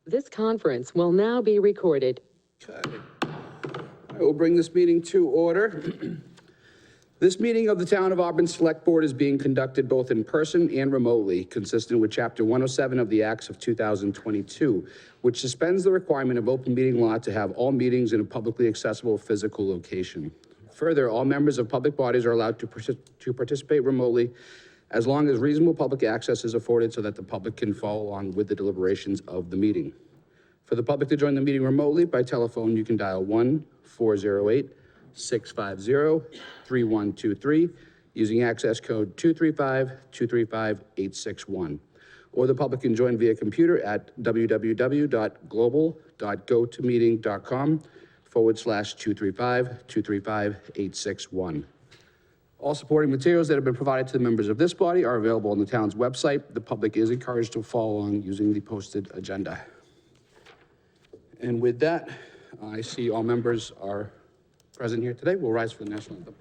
This conference will now be recorded. Okay. I will bring this meeting to order. This meeting of the Town of Auburn Select Board is being conducted both in person and remotely, consistent with Chapter 107 of the Acts of 2022, which suspends the requirement of open meeting law to have all meetings in a publicly accessible physical location. Further, all members of public bodies are allowed to participate remotely as long as reasonable public access is afforded so that the public can follow along with the deliberations of the meeting. For the public to join the meeting remotely by telephone, you can dial 1-408-650-3123 using access code 235-235-861. Or the public can join via computer at www.global.gotomeeting.com/235-235-861. All supporting materials that have been provided to the members of this body are available on the town's website. The public is encouraged to follow along using the posted agenda. And with that, I see all members are present here today. We'll rise for the national anthem.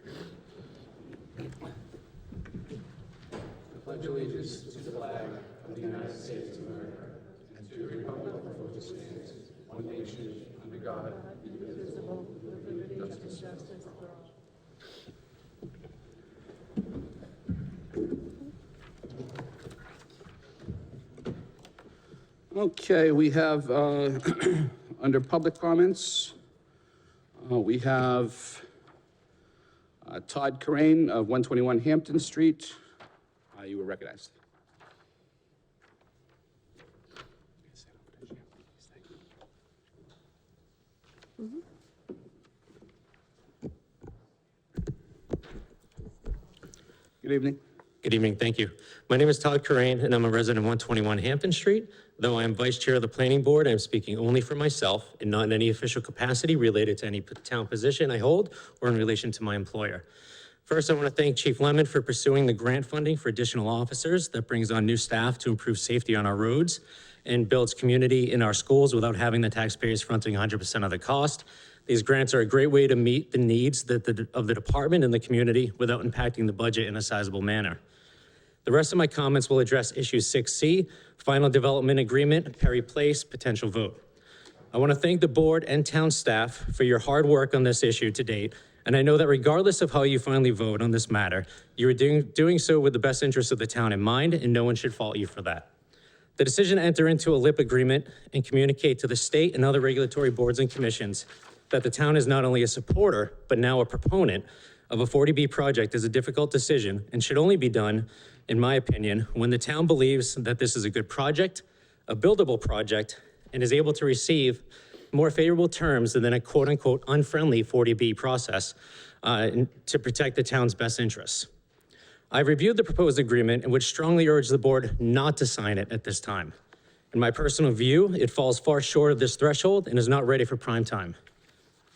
I pledge allegiance to the flag of the United States of America and to the republic for which it stands, one nation, under God, indivisible, with liberty and justice for all. Okay, we have, under public comments, we have Todd Corain of 121 Hampton Street. You were recognized. Good evening. Good evening, thank you. My name is Todd Corain, and I'm a resident of 121 Hampton Street. Though I am vice chair of the planning board, I'm speaking only for myself and not in any official capacity related to any town position I hold or in relation to my employer. First, I want to thank Chief Lemon for pursuing the grant funding for additional officers that brings on new staff to improve safety on our roads and builds community in our schools without having the taxpayers fronting 100% of the cost. These grants are a great way to meet the needs of the department and the community without impacting the budget in a sizable manner. The rest of my comments will address issue 6C, final development agreement, Perry Place, potential vote. I want to thank the board and town staff for your hard work on this issue to date, and I know that regardless of how you finally vote on this matter, you are doing so with the best interests of the town in mind, and no one should fault you for that. The decision to enter into a LIP agreement and communicate to the state and other regulatory boards and commissions that the town is not only a supporter, but now a proponent of a 40B project is a difficult decision and should only be done, in my opinion, when the town believes that this is a good project, a buildable project, and is able to receive more favorable terms than a quote-unquote unfriendly 40B process to protect the town's best interests. I've reviewed the proposed agreement and would strongly urge the board not to sign it at this time. In my personal view, it falls far short of this threshold and is not ready for prime time.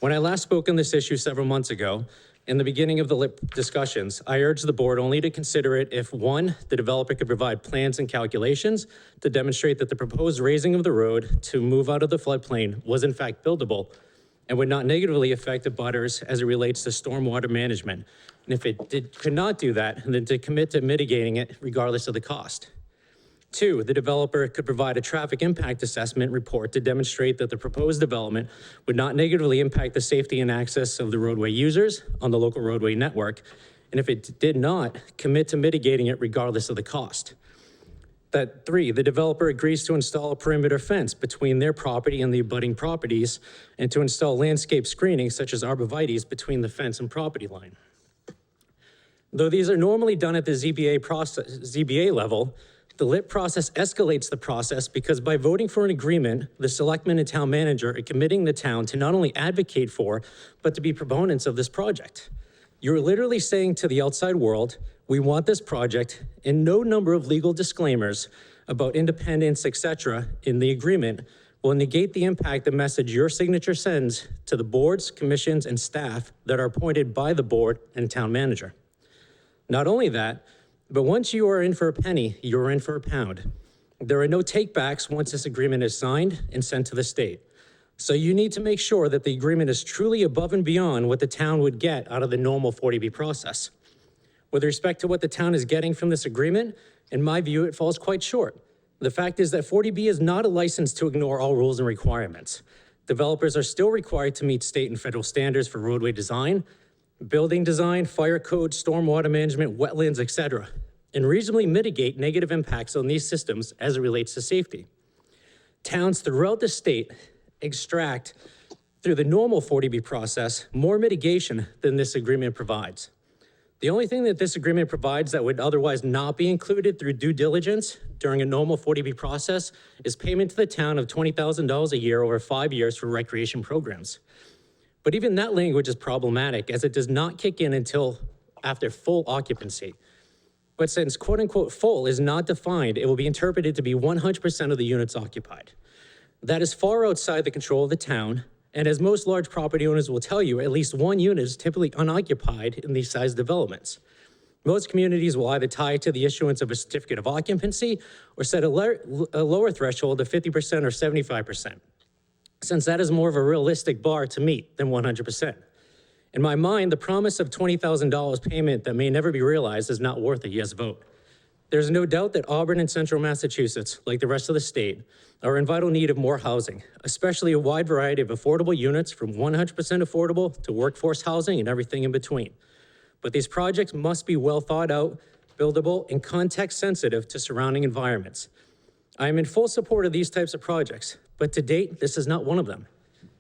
When I last spoke on this issue several months ago, in the beginning of the LIP discussions, I urged the board only to consider it if, one, the developer could provide plans and calculations to demonstrate that the proposed raising of the road to move out of the floodplain was in fact buildable and would not negatively affect the abutters as it relates to stormwater management. And if it could not do that, then to commit to mitigating it regardless of the cost. Two, the developer could provide a traffic impact assessment report to demonstrate that the proposed development would not negatively impact the safety and access of the roadway users on the local roadway network. And if it did not, commit to mitigating it regardless of the cost. That three, the developer agrees to install a perimeter fence between their property and the abutting properties and to install landscape screening such as arborvitaes between the fence and property line. Though these are normally done at the ZBA level, the LIP process escalates the process because by voting for an agreement, the selectmen and town manager are committing the town to not only advocate for, but to be proponents of this project. You're literally saying to the outside world, we want this project, and no number of legal disclaimers about independence, etc. in the agreement will negate the impact the message your signature sends to the boards, commissions, and staff that are appointed by the board and town manager. Not only that, but once you are in for a penny, you're in for a pound. There are no takebacks once this agreement is signed and sent to the state. So you need to make sure that the agreement is truly above and beyond what the town would get out of the normal 40B process. With respect to what the town is getting from this agreement, in my view, it falls quite short. The fact is that 40B is not a license to ignore all rules and requirements. Developers are still required to meet state and federal standards for roadway design, building design, fire code, stormwater management, wetlands, etc., and reasonably mitigate negative impacts on these systems as it relates to safety. Towns throughout the state extract, through the normal 40B process, more mitigation than this agreement provides. The only thing that this agreement provides that would otherwise not be included through due diligence during a normal 40B process is payment to the town of $20,000 a year over 5 years for recreation programs. But even that language is problematic as it does not kick in until after full occupancy. But since quote unquote full is not defined, it will be interpreted to be 100% of the units occupied. That is far outside the control of the town, and as most large property owners will tell you, at least one unit is typically unoccupied in these size developments. Most communities will either tie it to the issuance of a certificate of occupancy or set a lower threshold of 50% or 75%, since that is more of a realistic bar to meet than 100%. In my mind, the promise of $20,000 payment that may never be realized is not worth a yes vote. There's no doubt that Auburn and Central Massachusetts, like the rest of the state, are in vital need of more housing, especially a wide variety of affordable units from 100% affordable to workforce housing and everything in between. But these projects must be well thought out, buildable, and context sensitive to surrounding environments. I am in full support of these types of projects, but to date, this is not one of them.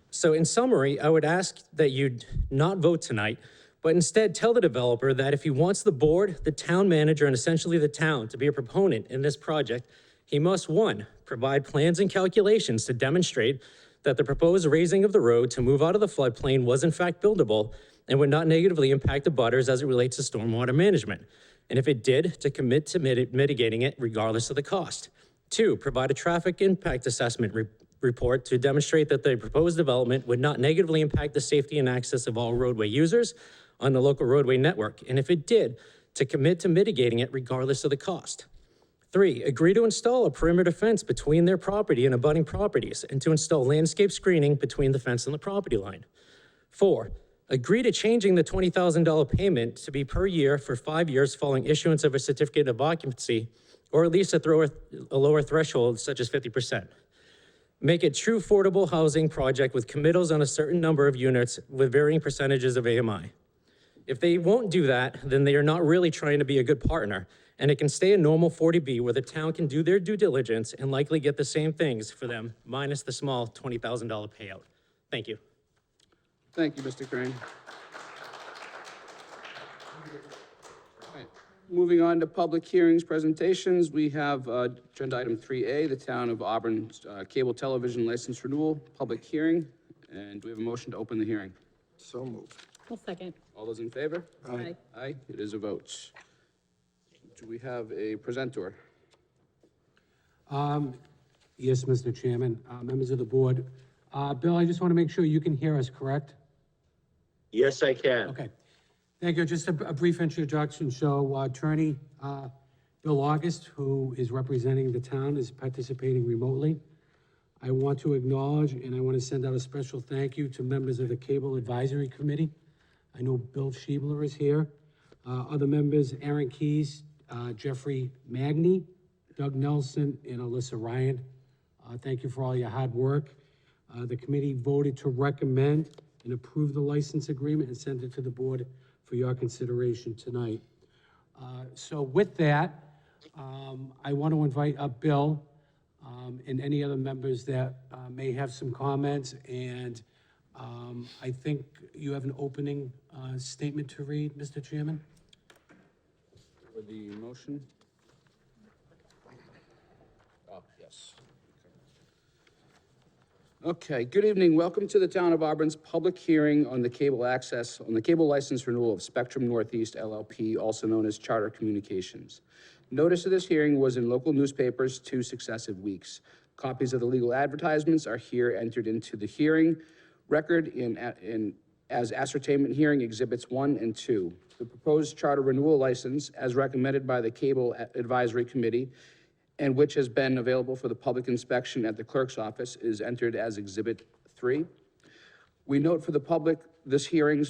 So in summary, I would ask that you not vote tonight, but instead tell the developer that if he wants the board, the town manager, and essentially the town to be a proponent in this project, he must, one, provide plans and calculations to demonstrate that the proposed raising of the road to move out of the floodplain was in fact buildable and would not negatively impact the butters as it relates to stormwater management. And if it did, to commit to mitigating it regardless of the cost. Two, provide a traffic impact assessment report to demonstrate that the proposed development would not negatively impact the safety and access of all roadway users on the local roadway network. And if it did, to commit to mitigating it regardless of the cost. Three, agree to install a perimeter fence between their property and abutting properties and to install landscape screening between the fence and the property line. Four, agree to changing the $20,000 payment to be per year for 5 years following issuance of a certificate of occupancy, or at least a lower threshold such as 50%. Make it true affordable housing project with committals on a certain number of units with varying percentages of AMI. If they won't do that, then they are not really trying to be a good partner, and it can stay a normal 40B where the town can do their due diligence and likely get the same things for them, minus the small $20,000 payout. Thank you. Thank you, Mr. Crane. All right, moving on to public hearings, presentations, we have agenda item 3A, the Town of Auburn Cable Television License Renewal, public hearing. And do we have a motion to open the hearing? So moved. I'll second. All those in favor? Aye. Aye, it is a vote. Do we have a presenter? Yes, Mr. Chairman, members of the board. Bill, I just want to make sure you can hear us, correct? Yes, I can. Okay. Thank you. Just a brief introduction. So attorney Bill August, who is representing the town, is participating remotely. I want to acknowledge and I want to send out a special thank you to members of the Cable Advisory Committee. I know Bill Schiebler is here. Other members, Aaron Keys, Jeffrey Magny, Doug Nelson, and Alyssa Ryan. Thank you for all your hard work. The committee voted to recommend and approve the license agreement and send it to the board for your consideration tonight. So with that, I want to invite up Bill and any other members that may have some comments. And I think you have an opening statement to read, Mr. Chairman. For the motion? Oh, yes. Okay, good evening. Welcome to the Town of Auburn's public hearing on the cable license renewal of Spectrum Northeast LLP, also known as Charter Communications. Notice of this hearing was in local newspapers 2 successive weeks. Copies of the legal advertisements are here entered into the hearing record as ascertainment hearing exhibits 1 and 2. The proposed charter renewal license, as recommended by the Cable Advisory Committee, and which has been available for the public inspection at the clerk's office, is entered as exhibit 3. We note for the public This hearing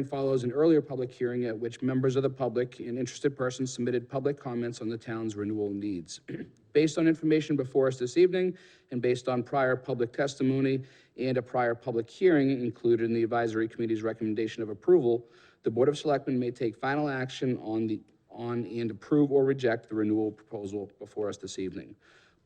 follows an earlier public hearing at which members of the public and interested persons submitted public comments on the town's renewal needs. Based on information before us this evening, and based on prior public testimony and a prior public hearing included in the advisory committee's recommendation of approval, the Board of Selectmen may take final action on and approve or reject the renewal proposal before us this evening.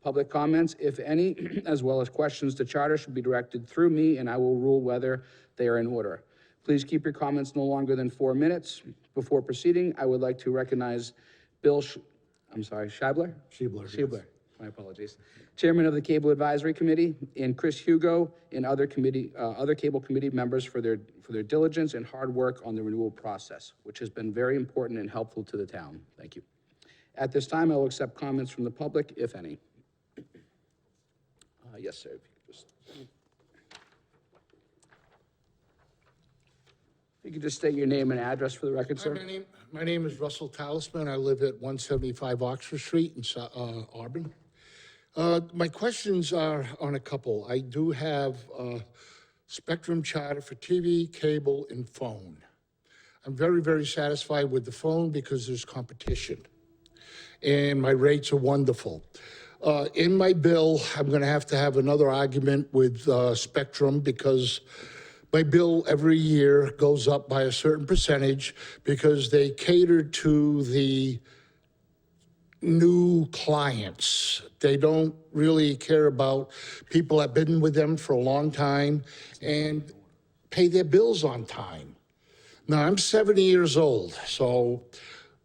Public comments, if any, as well as questions to charter should be directed through me, and I will rule whether they are in order. Please keep your comments no longer than 4 minutes. Before proceeding, I would like to recognize Bill, Scheibler? Scheibler, my apologies. Chairman of the Cable Advisory Committee, and Chris Hugo and other cable committee members for their diligence and hard work on the renewal process, which has been very important and helpful to the town. Thank you. At this time, I will accept comments from the public, if any. Yes, sir. If you could just state your name and address for the record, sir. My name is Russell Talisman. I live at 175 Oxford Street in Auburn. My questions are on a couple. I do have Spectrum Charter for TV, cable, and phone. I'm very, very satisfied with the phone because there's competition, and my rates are wonderful. In my bill, I'm going to have another argument with Spectrum because my bill every year goes up by a certain percentage because they cater to the new clients. They don't really care about people that have been with them for a long time and pay their bills on time. Now, I'm 70 years old, so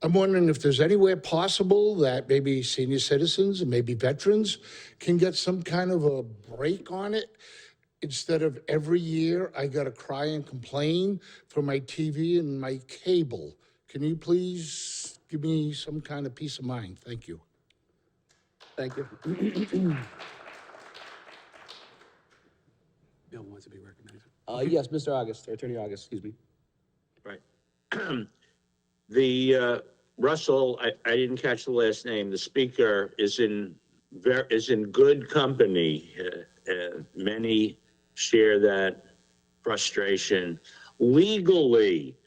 I'm wondering if there's anywhere possible that maybe senior citizens and maybe veterans can get some kind of a break on it instead of every year I gotta cry and complain for my TV and my cable. Can you please give me some kind of peace of mind? Thank you. Thank you. Bill wants to be recognized. Yes, Mr. August, or Attorney August, excuse me. Right. Russell, I didn't catch the last name. The speaker is in good company. Many share that frustration. Legally,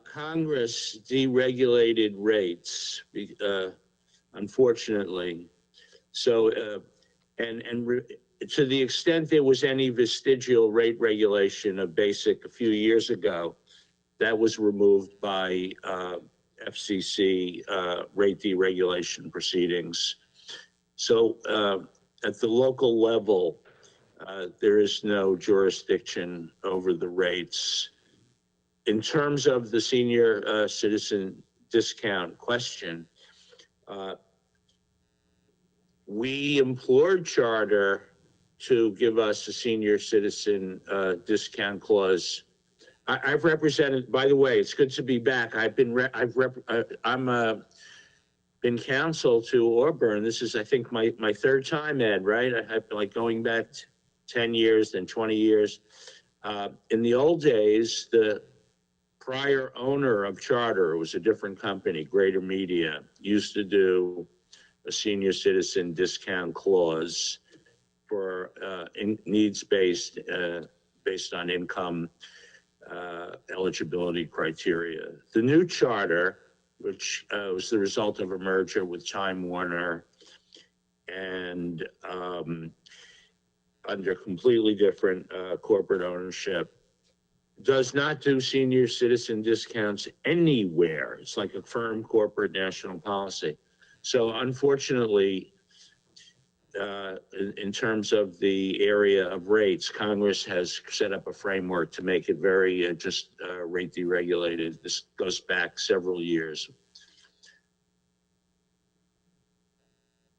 Congress deregulated rates, unfortunately. So, to the extent there was any vestigial rate regulation of BASIC a few years ago, that was removed by FCC rate deregulation proceedings. So at the local level, there is no jurisdiction over the rates. In terms of the senior citizen discount question, we implored Charter to give us a senior citizen discount clause. I've represented, by the way, it's good to be back. I've been counsel to Auburn. This is, I think, my third time, Ed, right? I've been like going back 10 years, then 20 years. In the old days, the prior owner of Charter, it was a different company, Greater Media, used to do a senior citizen discount clause for needs-based, based on income eligibility criteria. The new charter, which was the result of a merger with Time Warner and under completely different corporate ownership, does not do senior citizen discounts anywhere. It's like a firm corporate national policy. So unfortunately, in terms of the area of rates, Congress has set up a framework to make it very rate deregulated. This goes back several years.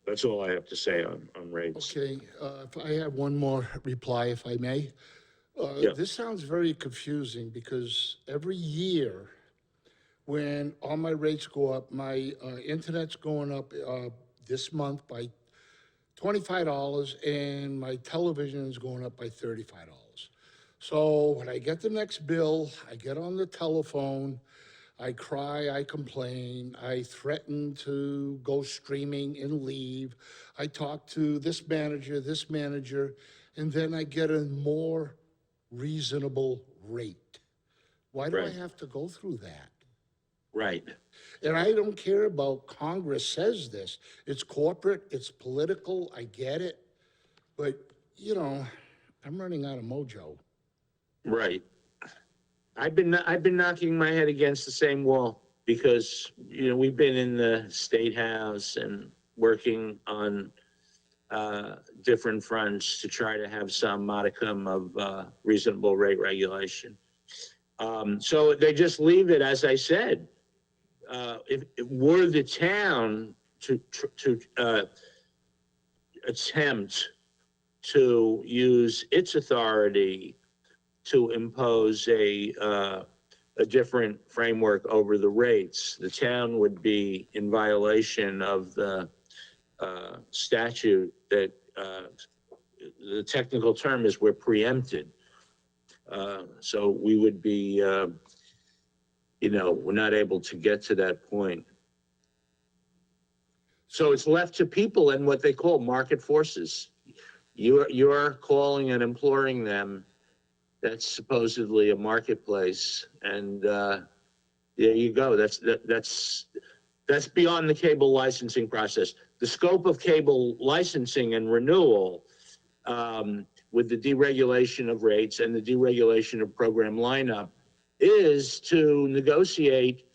That's all I have to say on rates. Okay, if I have one more reply, if I may. Yeah. This sounds very confusing because every year when all my rates go up, my internet's going up this month by $25 and my television is going up by $35. So when I get the next bill, I get on the telephone, I cry, I complain, I threaten to go streaming and leave. I talk to this manager, and then I get a more reasonable rate. Why do I Right. have to go through that? Right. And I don't care about Congress says this. It's corporate, it's political, I get it. But, you know, I'm running out of mojo. Right. I've been knocking my head against the same wall because, we've been in the State House and working on different fronts to try to have some modicum of reasonable rate regulation. So they just leave it, as I said. If were the town to attempt to use its authority to impose a different framework over the rates, the town would be in violation of the statute that the technical term is we're preempted. So we would be, we're not able to get to that point. So it's left to people and what they call market forces. You're calling and imploring them. That's supposedly a marketplace, and there you go. That's beyond the cable licensing process. The scope of cable licensing and renewal, with the deregulation of rates and the deregulation of program lineup, is to negotiate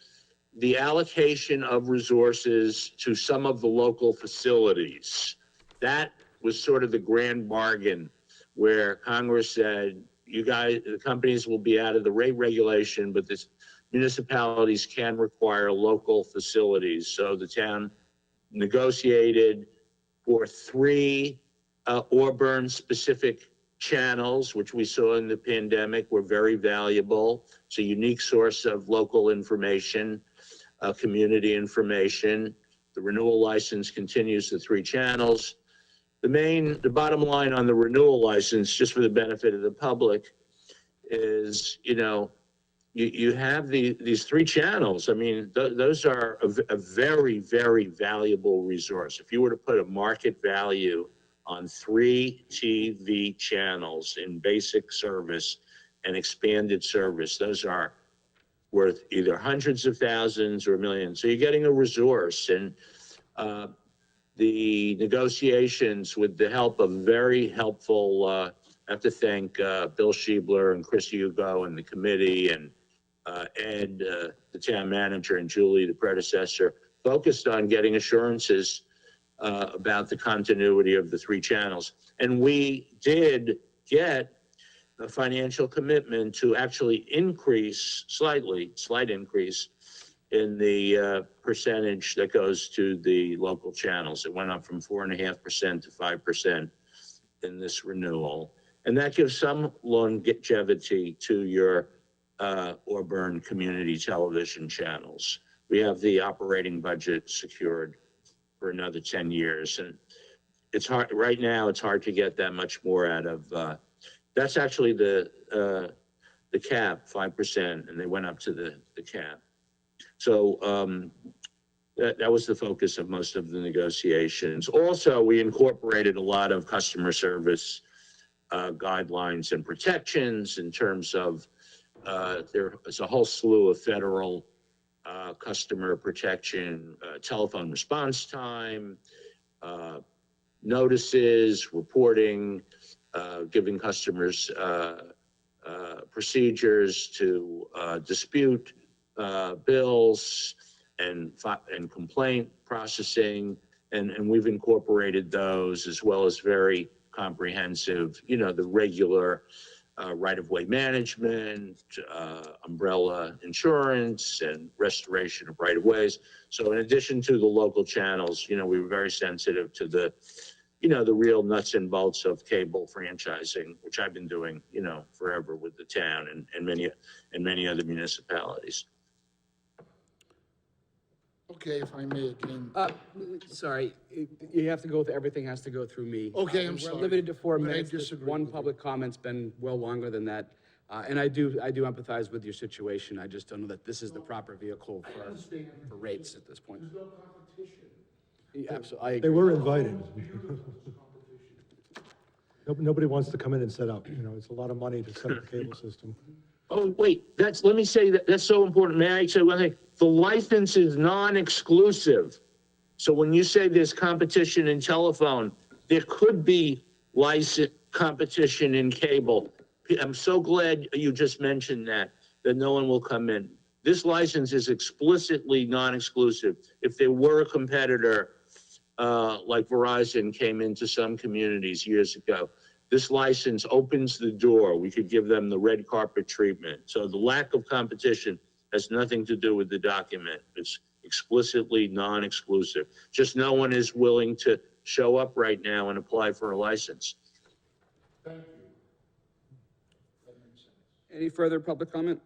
the allocation of resources to some of the local facilities. That was sort of the grand bargain where Congress said, you guys, the companies will be out of the rate regulation, but the municipalities can require local facilities. So the town negotiated for 3 Auburn-specific channels, which we saw in the pandemic were very valuable. It's a unique source of local information, community information. The renewal license continues the 3 channels. The bottom line on the renewal license, just for the benefit of the public, is, you have these 3 channels. I mean, those are a very, very valuable resource. If you were to put a market value on 3 TV channels in basic service and expanded service, those are worth either hundreds of thousands or millions. So you're getting a resource, and the negotiations with the help of very helpful, I have to thank Bill Schiebler and Chris Hugo and the committee, and Ed, the town manager, and Julie, the predecessor, focused on getting assurances about the continuity of the 3 channels. And we did get a financial commitment to actually increase slight increase in the percentage that goes to the local channels. It went up from 4.5% to 5% in this renewal. And that gives some longevity to your Auburn community television channels. We have the operating budget secured for another 10 years. And it's hard, right now, it's hard to get that much more out of, that's actually the cap, 5%, and they went up to the cap. So that was the focus of most of the negotiations. Also, we incorporated a lot of customer service guidelines and protections in terms of there is a whole slew of federal customer protection, telephone response time, notices, reporting, giving customers procedures to dispute bills and complaint processing, and we've incorporated those, as well as very comprehensive, the regular right-of-way management, umbrella insurance, and restoration of right-of-ways. So in addition to the local channels, we were very sensitive to the real nuts and bolts of cable franchising, which I've been doing, forever with the town and many other municipalities. Okay, if I may again. Sorry, you have to go, everything has to go through me. Okay, I'm We're sorry. limited to 4 But I minutes. disagree One with you. public comment's been well longer than that. And I do empathize with your situation. I just don't know that this is the proper vehicle for rates at this point. There's no competition. Yeah, absolutely, I They agree. were invited. Nobody wants to come in and set up, it's a lot of money to set up a cable system. Oh, wait, let me say that, that's so important. May I say one thing? The license is non-exclusive. So when you say there's competition in telephone, there could be license competition in cable. I'm so glad you just mentioned that no one will come in. This license is explicitly non-exclusive. If there were a competitor, like Verizon came into some communities years ago, this license opens the door. We could give them the red carpet treatment. So the lack of competition has nothing to do with the document. It's explicitly non-exclusive. Just no one is willing to show up right now and apply for a license. Any further public comment?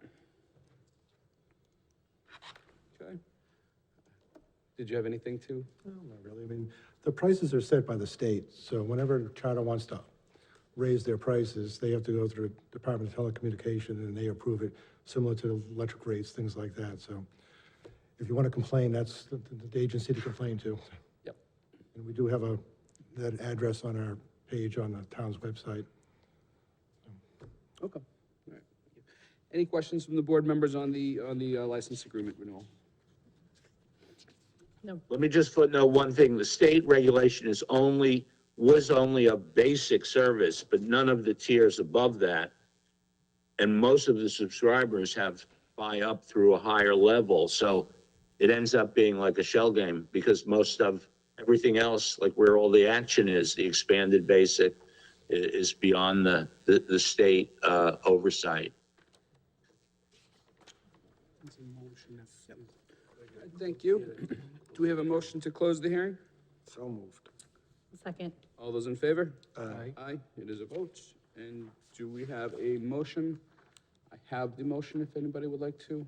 Okay. Did you have anything to? No, not really. I mean, the prices are set by the state, so whenever Charter wants to raise their prices, they have to go through the Department of Telecommunication and they approve it, similar to electric rates, things like that. So if you want to complain, that's the agency to complain to. Yep. And we do have that address on our page on the town's website. Okay. All right. Any questions from the board members on the license agreement renewal? Let me just footnote one thing. The state regulation was only a basic service, but none of the tiers above that. And most of the subscribers buy up through a higher level. So it ends up being like a shell game because most of everything else, like where all the action is, the expanded basic is beyond the state oversight. Thank you. Do we have a motion to close the hearing? So moved. Second. All those in favor? Aye. Aye, it is a vote. And do we have a motion? I have the motion if anybody would like to.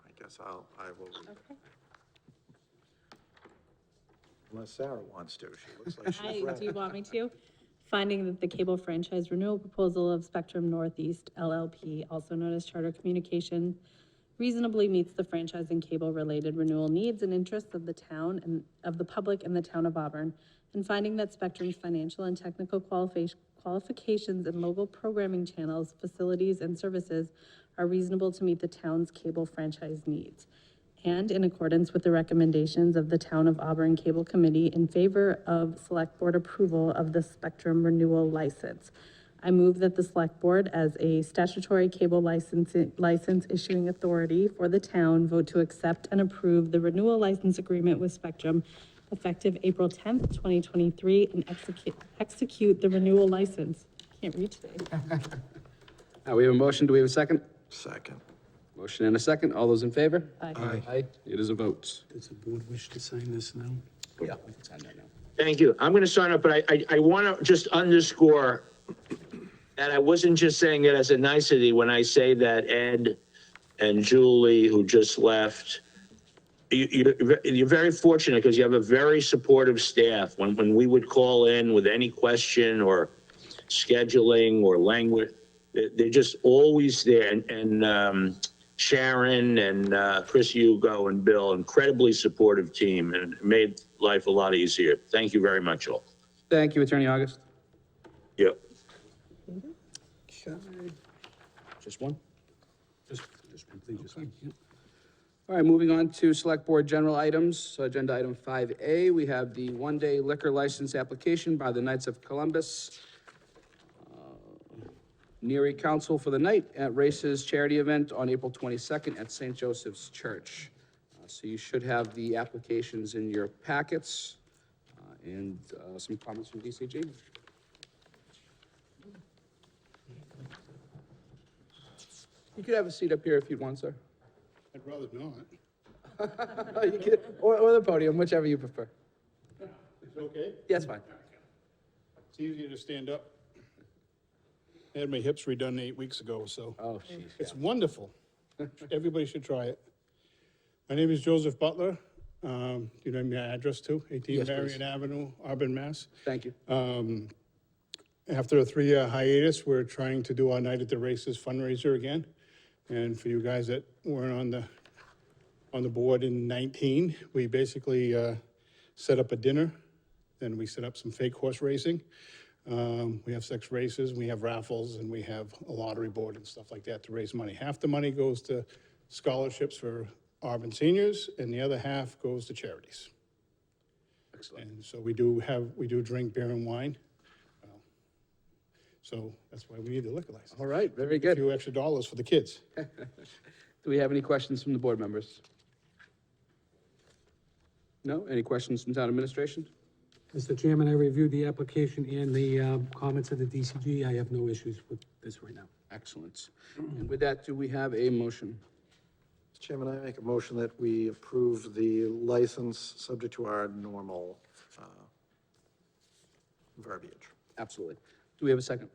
I guess I will, Okay. unless Sarah wants to. She looks like she's Do ready. you want me to? Finding that the cable franchise renewal proposal of Spectrum Northeast LLP, also known as Charter Communication, reasonably meets the franchise and cable-related renewal needs and interests of the town and of the public and the town of Auburn, and finding that Spectrum's financial and technical qualifications and local programming channels, facilities, and services are reasonable to meet the town's cable franchise needs. And in accordance with the recommendations of the Town of Auburn Cable Committee in favor of Select Board approval of the Spectrum renewal license. I move that the Select Board, as a statutory cable license issuing authority for the town, vote to accept and approve the renewal license agreement with Spectrum effective April 10th, 2023, and execute the renewal license. Can't read today. Now, we have a motion. Do we have a second? Second. Motion and a second. All those in favor? Aye. Aye, it is a vote. Does the board wish to sign this now? Yeah, we can sign that now. Thank you. I'm going to sign up, but I want to just underscore that I wasn't just saying it as a nicety when I say that Ed and Julie, who just left, you're very fortunate because you have a very supportive staff. When we would call in with any question or scheduling or language, they're just always there. And Sharon and Chris Hugo and Bill, incredibly supportive team, and it made life a lot easier. Thank you very much, all. Thank you, Attorney August. Yep. Okay. Just one? Just one, please, just one. Yep. All right, moving on to Select Board General Items. So Agenda Item 5A, we have the one-day liquor license application by the Knights of Columbus. Neary Council for the Night at Races charity event on April 22nd at St. Joseph's Church. So you should have the applications in your packets and some comments from DCG. You could have a seat up here if you'd want, sir. I'd rather not. You could, or the podium, whichever you prefer. It's okay? Yeah, it's fine. It's easier to stand up. I had my hips redone 8 weeks ago, so. Oh, jeez. It's wonderful. Everybody should try it. My name is Joseph Butler. Do you know my address too? 18 Yes, please. Marion Avenue, Auburn, Mass. Thank you. After a 3-year hiatus, we're trying to do our Night at the Races fundraiser again. And for you guys that weren't on the board in 19, we basically set up a dinner, then we set up some fake horse racing. We have 6 races, we have raffles, and we have a lottery board and stuff like that to raise money. Half the money goes to scholarships for Auburn seniors, and the other half goes to charities. Excellent. And so we do drink beer and wine. So that's why we need the liquor license. All right, very A good. few extra dollars for the kids. Do we have any questions from the board members? No? Any questions from town administration? Mr. Chairman, I reviewed the application and the comments of the DCG. I have no issues with this right now. Excellent. And with that, do we have a motion? Mr. Chairman, I make a motion that we approve the license subject to our normal verbiage. Absolutely. Do we have a second?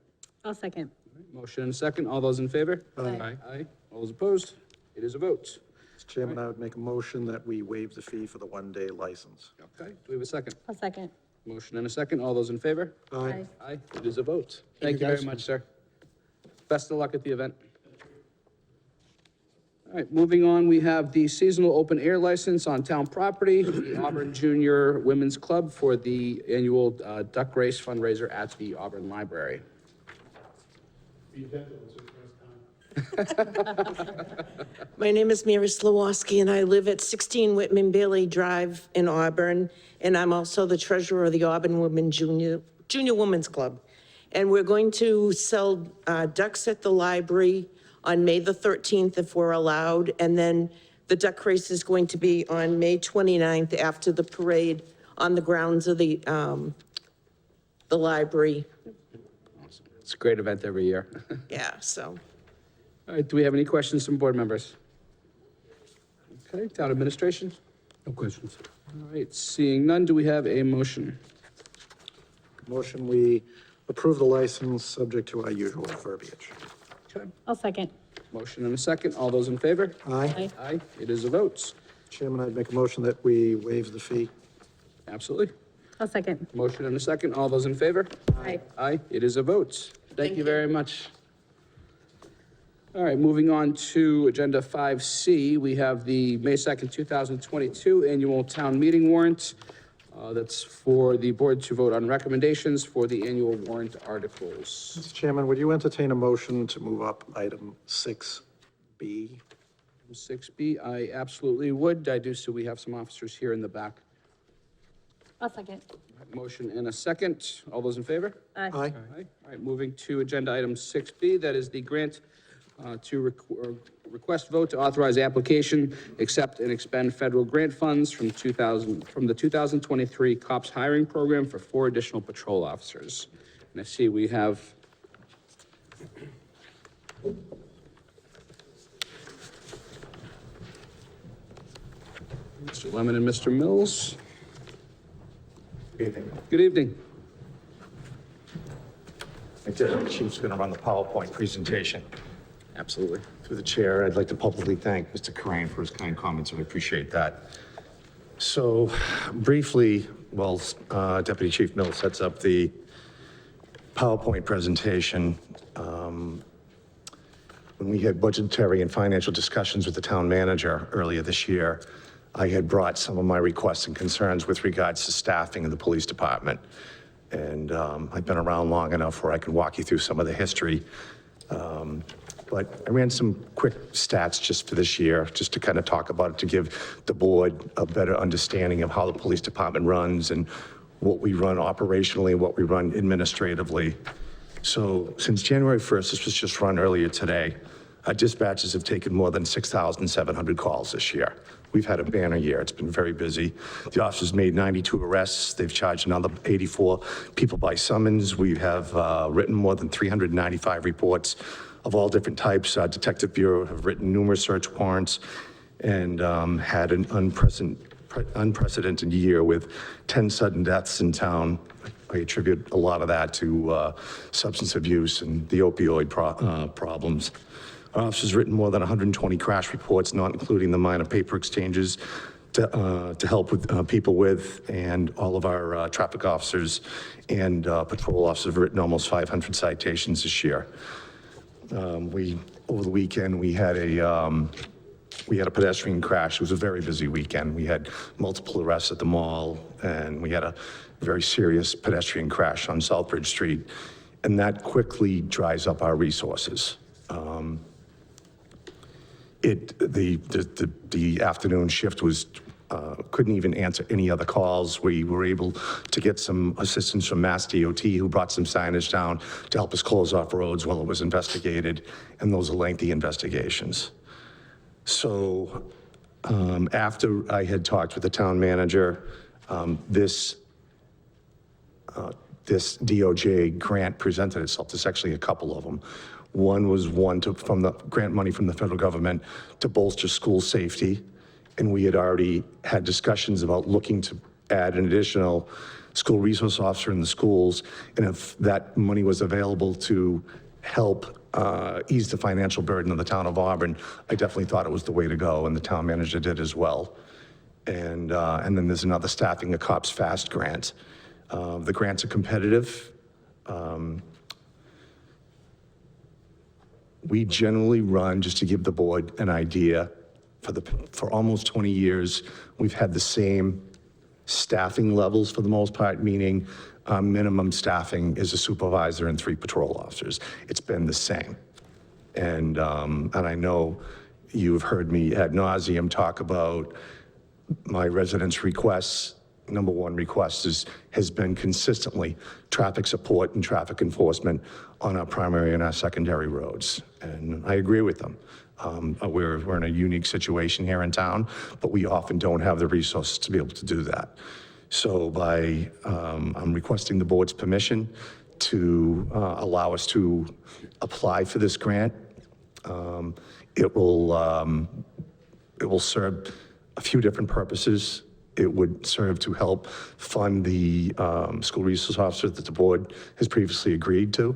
I'll second. Motion and a second. All those in favor? Aye. Aye. All those opposed? It is a vote. Mr. Chairman, I would make a motion that we waive the fee for the one-day license. Okay, do we have a second? I'll second. Motion and a second. All those in favor? Aye. Aye. It is a vote. Thank Thank you, you very guys. much, sir. Best of luck at the event. All right, moving on, we have the seasonal open air license on town property, the Auburn Junior Women's Club for the annual duck race fundraiser at the Auburn Library. My name is Mary Slawowski, and I live at 16 Whitman Bailey Drive in Auburn, and I'm also the treasurer of the Auburn Women Junior Women's Club. And we're going to sell ducks at the library on May the 13th if we're allowed, and then the duck race is going to be on May 29th after the parade on the grounds of the library. It's a great event every year. Yeah, so. All right, do we have any questions from board members? Okay, town administration? No questions. All right, seeing none, do we have a motion? Motion, we approve the license subject to our usual verbiage. Okay, I'll second. motion and a second. All those in favor? Aye. Aye, it is a vote. Chairman, I'd make a motion that we waive the fee. Absolutely. I'll second. Motion and a second. All those in favor? Aye. Aye, it is a vote. Thank you very much. All right, moving on to Agenda 5C, we have the May 2nd, 2022 Annual Town Meeting Warrant. That's for the board to vote on recommendations for the annual warrant articles. Mr. Chairman, would you entertain a motion to move up item 6B? 6B, I absolutely would. I do, so we have some officers here in the back. I'll second. Motion and a second. All those in favor? Aye. Aye. All right, moving to agenda item 6B, that is the grant to request vote to authorize application, accept and expend federal grant funds from the 2023 COPS hiring program for 4 additional patrol officers. And I see we have Mr. Lemon and Mr. Mills. Good evening. Good evening. The Deputy Chief's going to run the PowerPoint presentation. Absolutely. Through the chair, I'd like to publicly thank Mr. Corain for his kind comments, and I appreciate that. So briefly, while Deputy Chief Mills sets up the PowerPoint presentation, when we had budgetary and financial discussions with the town manager earlier this year, I had brought some of my requests and concerns with regards to staffing in the police department. And I've been around long enough where I can walk you through some of the history. But I ran some quick stats just for this year, just to kind of talk about it, to give the board a better understanding of how the police department runs and what we run operationally and what we run administratively. So since January 1st, this was just run earlier today, our dispatchers have taken more than 6,700 calls this year. We've had a banner year. It's been very busy. The officers made 92 arrests. They've charged another 84 people by summons. We have written more than 395 reports of all different types. Detective Bureau have written numerous search warrants and had an unprecedented year with 10 sudden deaths in town. I attribute a lot of that to substance abuse and the opioid problems. Our officers written more than 120 crash reports, not including the minor paper exchanges to help with people with, and all of our traffic officers and patrol officers have written almost 500 citations this year. Over the weekend, we had a we had a pedestrian crash. It was a very busy weekend. We had multiple arrests at the mall, and we had a very serious pedestrian crash on Southbridge Street, and that quickly dries up our resources. The afternoon shift was, couldn't even answer any other calls. We were able to get some assistance from Mass DOT, who brought some signage down to help us close off roads while it was investigated, and those are lengthy investigations. So after I had talked with the town manager, this DOJ grant presented itself. There's actually a couple of them. One was from the grant money from the federal government to bolster school safety. And we had already had discussions about looking to add an additional school resource officer in the schools. And if that money was available to help ease the financial burden of the town of Auburn, I definitely thought it was the way to go, and the town manager did as well. And then there's another Staffing the Cops Fast grant. The grants are competitive. We generally run, just to give the board an idea, for almost 20 years, we've had the same staffing levels for the most part, meaning minimum staffing is a supervisor and 3 patrol officers. It's been the same. And I know you've heard me ad nauseum talk about my residents' requests. Number one request has been consistently traffic support and traffic enforcement on our primary and our secondary roads. And I agree with them. We're in a unique situation here in town, but we often don't have the resources to be able to do that. So I'm requesting the board's permission to allow us to apply for this grant. It will serve a few different purposes. It would serve to help fund the school resource officer that the board has previously agreed to.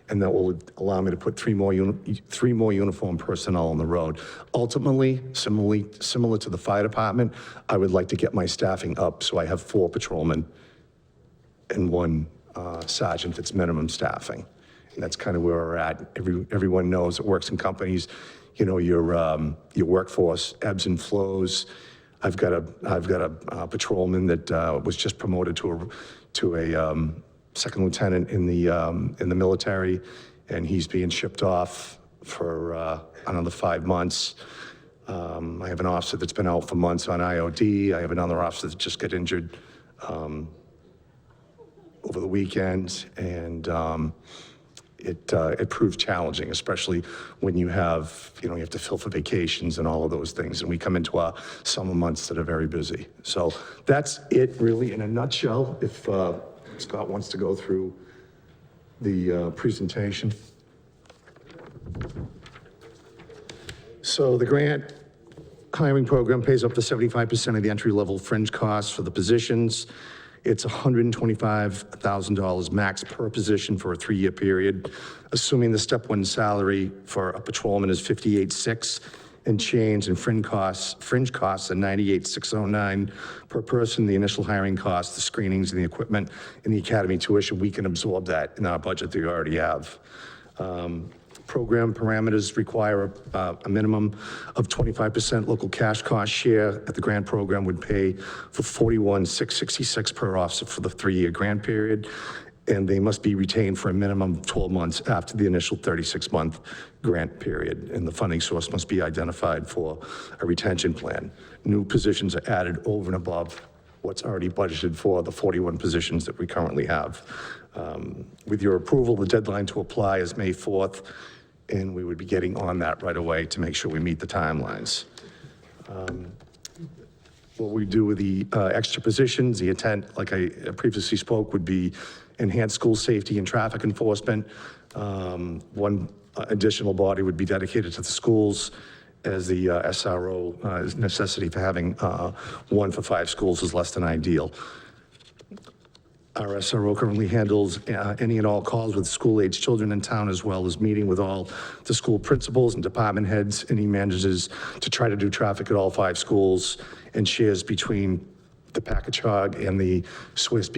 And that will allow me to put three more uniformed personnel on the road. Ultimately, similar to the fire department, I would like to get my staffing up so I have 4 patrolmen and 1 sergeant that's minimum staffing. And that's kind of where we're at. Everyone knows that works in companies, you know, your workforce ebbs and flows. I've got a patrolman that was just promoted to a second lieutenant in the military, and he's being shipped off for another 5 months. I have an officer that's been out for months on IOD. I have another officer that just got injured over the weekend, and it proved challenging, especially when you have to fill for vacations and all of those things. And we come into our summer months that are very busy. So that's it really in a nutshell. If Scott wants to go through the presentation. So the grant hiring program pays up to 75% of the entry-level fringe costs for the positions. It's $125,000 max per position for a 3-year period. Assuming the step 1 salary for a patrolman is $58,600 and change, and fringe costs are $98,609 per person. The initial hiring costs, the screenings and the equipment and the academy tuition, we can absorb that in our budget that we already have. Program parameters require a minimum of 25% local cash cost share at the grant program would pay for $41,666 per officer for the 3-year grant period, and they must be retained for a minimum of 12 months after the initial 36-month grant period, and the funding source must be identified for a retention plan. New positions are added over and above what's already budgeted for the 41 positions that we currently have. With your approval, the deadline to apply is May 4th, and we would be getting on that right away to make sure we meet the timelines. What we do with the extra positions, the intent, like I previously spoke, would be enhanced school safety and traffic enforcement. One additional body would be dedicated to the schools, as the SRO necessity for having 1 for 5 schools is less than ideal. Our SRO currently handles any and all calls with school-age children in town, as well as meeting with all the school principals and department heads, and he manages to try to do traffic at all 5 schools and shares between the package hog and the Swiss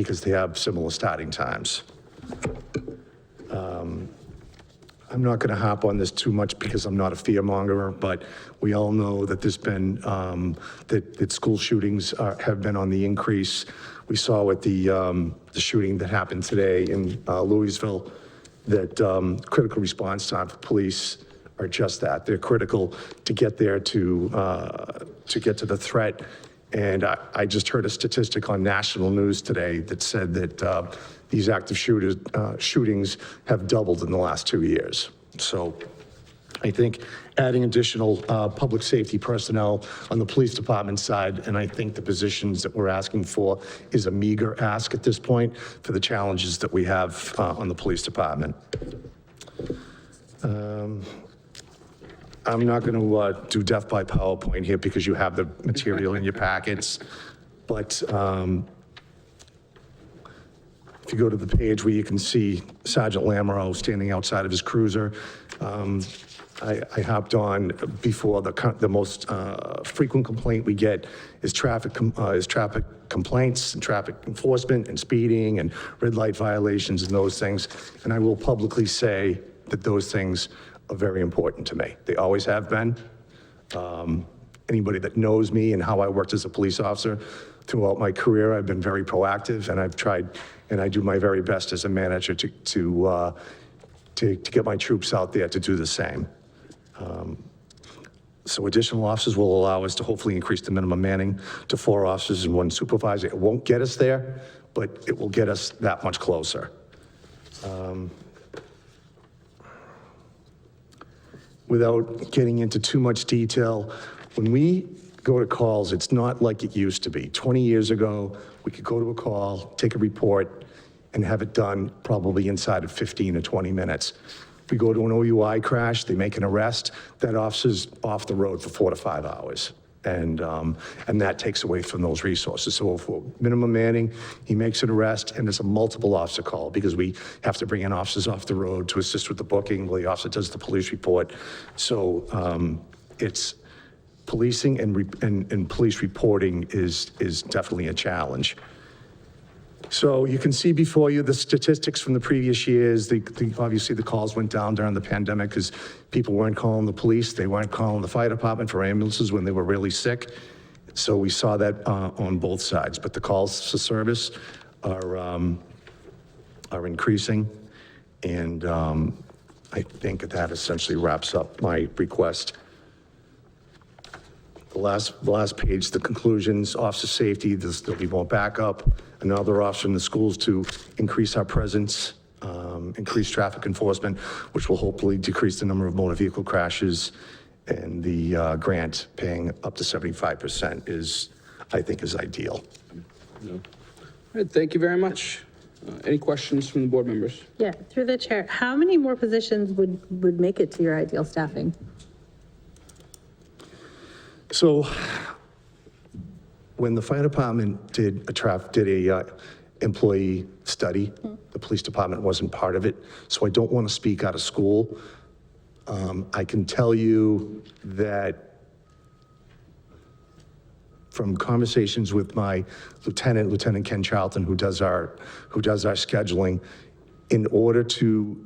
I'm not going to hop on this too much because I'm not a fearmonger, but we all know that there's been, that school shootings have been on the increase. We saw with the shooting that happened today in Louisville, that critical response time for police are just that. They're critical to get there to get to the threat. And I just heard a statistic on national news today that said that these active shootings have doubled in the last 2 years. So I think adding additional public safety personnel on the police department side, and I think the positions that we're asking for is a meager ask at this point for the challenges that we have on the police department. I'm not going to do death by PowerPoint here because you have the material in your packets, but if you go to the page where you can see Sergeant Lamoureux standing outside of his cruiser, I hopped on before the most frequent complaint we get is traffic complaints and traffic enforcement and speeding and red light violations and those things. And I will publicly say that those things are very important to me. They always have been. Anybody that knows me and how I worked as a police officer throughout my career, I've been very proactive, and I've tried, and I do my very best as a manager to get my troops out there to do the same. So additional officers will allow us to hopefully increase the minimum manning to 4 officers and 1 supervisor. It won't get us there, but it will get us that much closer. Without getting into too much detail, when we go to calls, it's not like it used to be. 20 years ago, we could go to a call, take a report, and have it done probably inside of 15 or 20 minutes. We go to an OUI crash, they make an arrest, that officer's off the road for 4 to 5 hours. And that takes away from those resources. So for minimum manning, he makes an arrest, and it's a multiple officer call because we have to bring in officers off the road to assist with the booking while the officer does the police report. So it's policing and police reporting is definitely a challenge. So you can see before you the statistics from the previous years. Obviously, the calls went down during the pandemic because people weren't calling the police. They weren't calling the fire department for ambulances when they were really sick. So we saw that on both sides. But the calls for service are increasing. And I think that essentially wraps up my request. The last page, the conclusions, officer safety, there'll be more backup, another officer in the schools to increase our presence, increase traffic enforcement, which will hopefully decrease the number of motor vehicle crashes, and the grant paying up to 75% is, I think, is ideal. All right, thank you very much. Any questions from the board members? Yeah, through the chair, how many more positions would make it to your ideal staffing? So when the fire department did a employee study, the police department wasn't part of it. So I don't want to speak out of school. I can tell you that from conversations with my Lieutenant Ken Charlton, who does our scheduling, in order to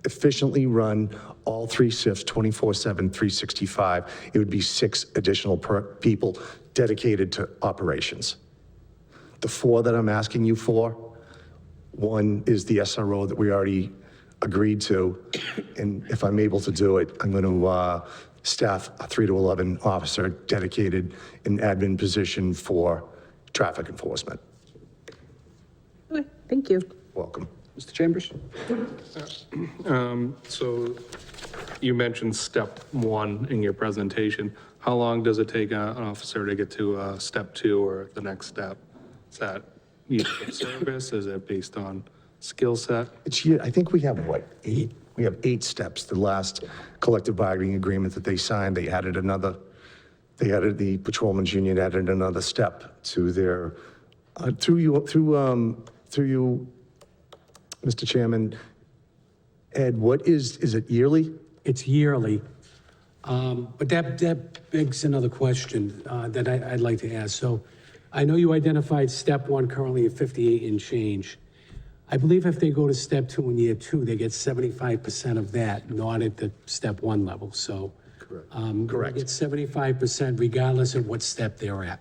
efficiently run all 3 shifts, 24/7, 365, it would be 6 additional people dedicated to operations. The 4 that I'm asking you for, 1 is the SRO that we already agreed to, and if I'm able to do it, I'm going to staff a 3 to 11 officer dedicated in admin position for traffic enforcement. Okay, thank you. Welcome. Mr. Chambers? So you mentioned step 1 in your presentation. How long does it take an officer to get to step 2 or the next step? Is that use of service? Is it based on skill set? I think we have, 8? We have 8 steps. The last collective bargaining agreement that they signed, the patrolmen's union added another step to their, through you, Mr. Chairman. Ed, is it yearly? It's yearly. But that begs another question that I'd like to ask. So I know you identified step 1 currently at 58 and change. I believe if they go to step 2 in year 2, they get 75% of that, not at the step 1 level, so. Correct. They get 75% regardless of what step they're at.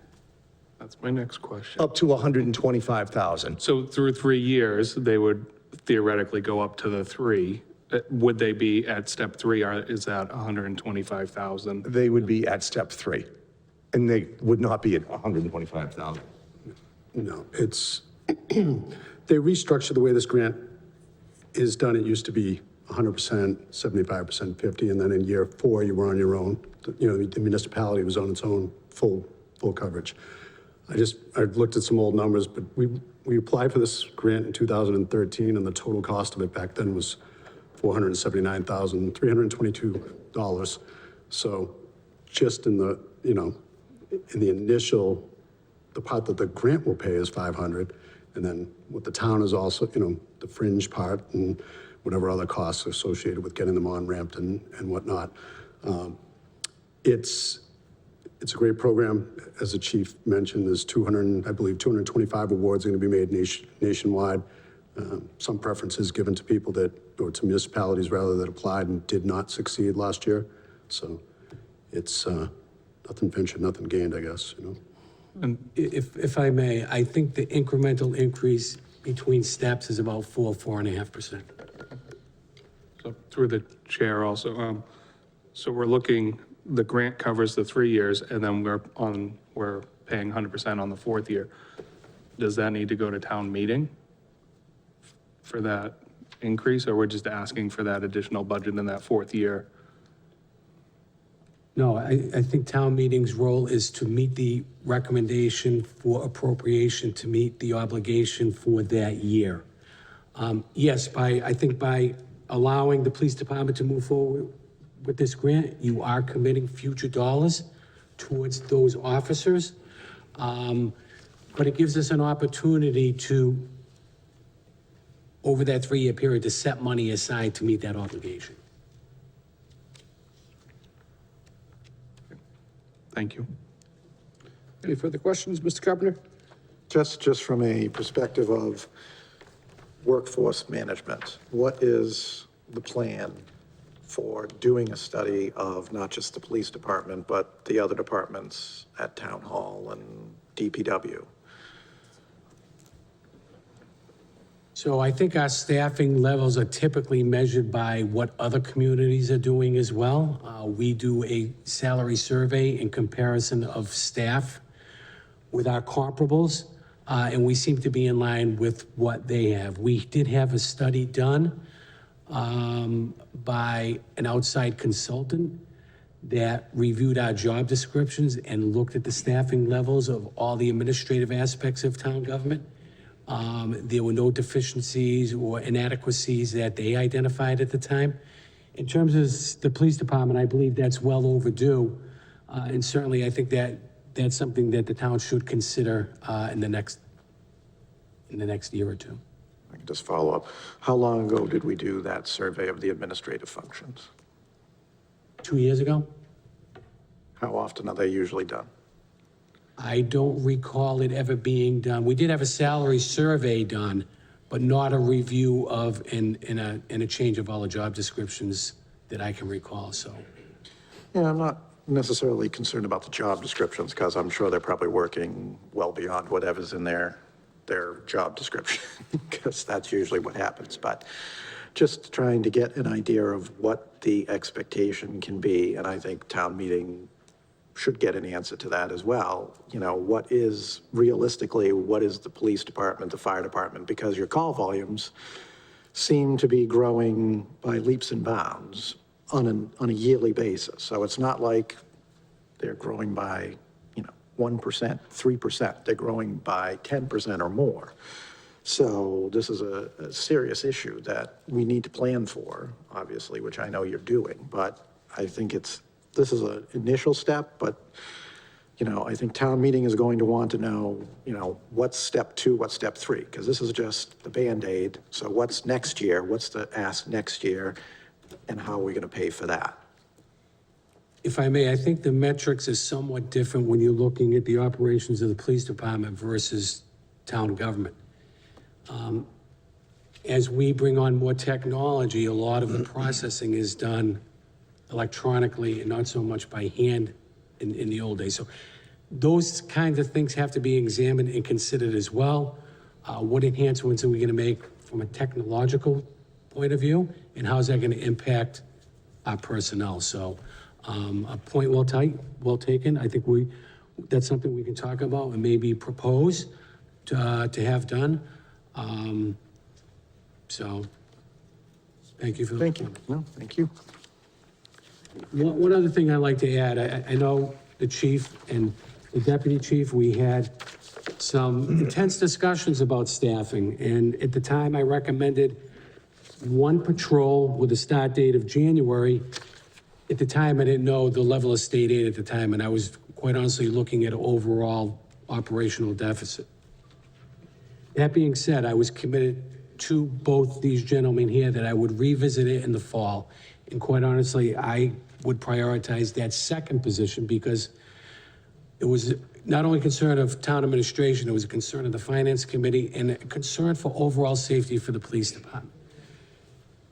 That's my next question. Up to 125,000. So through 3 years, they would theoretically go up to the 3. Would they be at step 3, or is that 125,000? They would be at step 3, and they would not be at 125,000. No, it's, they restructured the way this grant is done. It used to be 100%, 75%, 50, and then in year 4, you were on your own. You know, the municipality was on its own full coverage. I've looked at some old numbers, but we applied for this grant in 2013, and the total cost of it back then was $479,322. So just in the, you know, in the initial, the part that the grant will pay is 500, and then what the town is also, you know, the fringe part and whatever other costs associated with getting them on-ramped and whatnot. It's a great program. As the chief mentioned, there's 225 awards are going to be made nationwide. Some preferences given to people or to municipalities rather, that applied and did not succeed last year. So it's nothing ventured, nothing gained, I guess, you know. And if I may, I think the incremental increase between steps is about 4.5%. So through the chair also, so we're looking, the grant covers the 3 years, and then we're paying 100% on the 4th year. Does that need to go to town meeting for that increase, or we're just asking for that additional budget in that 4th year? No, I think town meeting's role is to meet the recommendation for appropriation, to meet the obligation for that year. Yes, I think by allowing the police department to move forward with this grant, you are committing future dollars towards those officers. But it gives us an opportunity to, over that 3-year period, to set money aside to meet that obligation. Thank you. Any further questions, Mr. Carpenter? Just from a perspective of workforce management, what is the plan for doing a study of not just the police department, but the other departments at Town Hall and DPW? So I think our staffing levels are typically measured by what other communities are doing as well. We do a salary survey in comparison of staff with our comparables, and we seem to be in line with what they have. We did have a study done by an outside consultant that reviewed our job descriptions and looked at the staffing levels of all the administrative aspects of town government. There were no deficiencies or inadequacies that they identified at the time. In terms of the police department, I believe that's well overdue. And certainly I think that's something that the town should consider in the next year or two. I can just follow up. How long ago did we do that survey of the administrative functions? 2 years ago? How often are they usually done? I don't recall it ever being done. We did have a salary survey done, but not a review of and a change of all the job descriptions that I can recall, so. Yeah, I'm not necessarily concerned about the job descriptions, because I'm sure they're probably working well beyond whatever's in their job description, because that's usually what happens. But just trying to get an idea of what the expectation can be, and I think town meeting should get an answer to that as well. You know, what is realistically, what is the police department, the fire department? Because your call volumes seem to be growing by leaps and bounds on a yearly basis. So it's not like they're growing by, 1%, 3%. They're growing by 10% or more. So this is a serious issue that we need to plan for, obviously, which I know you're doing. But I think this is an initial step, but, I think town meeting is going to want to know, what's step 2, what's step 3, because this is just the Band-Aid. So what's next year? What's the ask next year? And how are we going to pay for that? If I may, I think the metrics is somewhat different when you're looking at the operations of the police department versus town government. as we bring on more technology, a lot of the processing is done electronically and not so much by hand in the old days. So those kinds of things have to be examined and considered as well. What enhancements are we gonna make from a technological point of view? And how's that gonna impact our personnel? So, a point well taken. I think that's something we can talk about and maybe propose to have done. So, thank you for. Thank you. No, thank you. One other thing I'd like to add, I know the chief and the deputy chief, we had some intense discussions about staffing, and at the time, I recommended one patrol with a start date of January. At the time, I didn't know the level of state aid at the time, and I was quite honestly looking at an overall operational deficit. That being said, I was committed to both these gentlemen here that I would revisit it in the fall. And quite honestly, I would prioritize that second position because it was not only a concern of town administration, it was a concern of the finance committee and a concern for overall safety for the police department.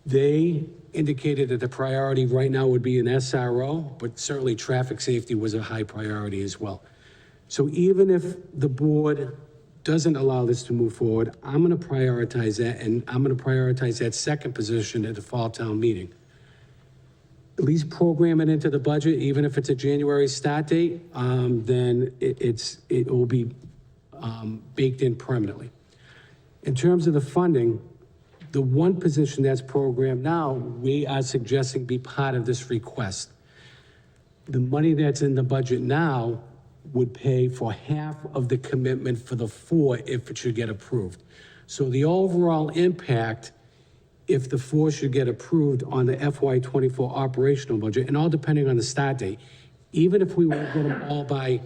They indicated that the priority right now would be an SRO, but certainly traffic safety was a high priority as well. So even if the board doesn't allow this to move forward, I'm gonna prioritize that, and I'm gonna prioritize that second position at the fall town meeting. At least program it into the budget, even if it's a January start date, then it will be baked in permanently. In terms of the funding, the one position that's programmed now, we are suggesting be part of this request. The money that's in the budget now would pay for half of the commitment for the 4 if it should get approved. So the overall impact, if the 4 should get approved on the FY24 operational budget, and all depending on the start date, even if we were to get them all by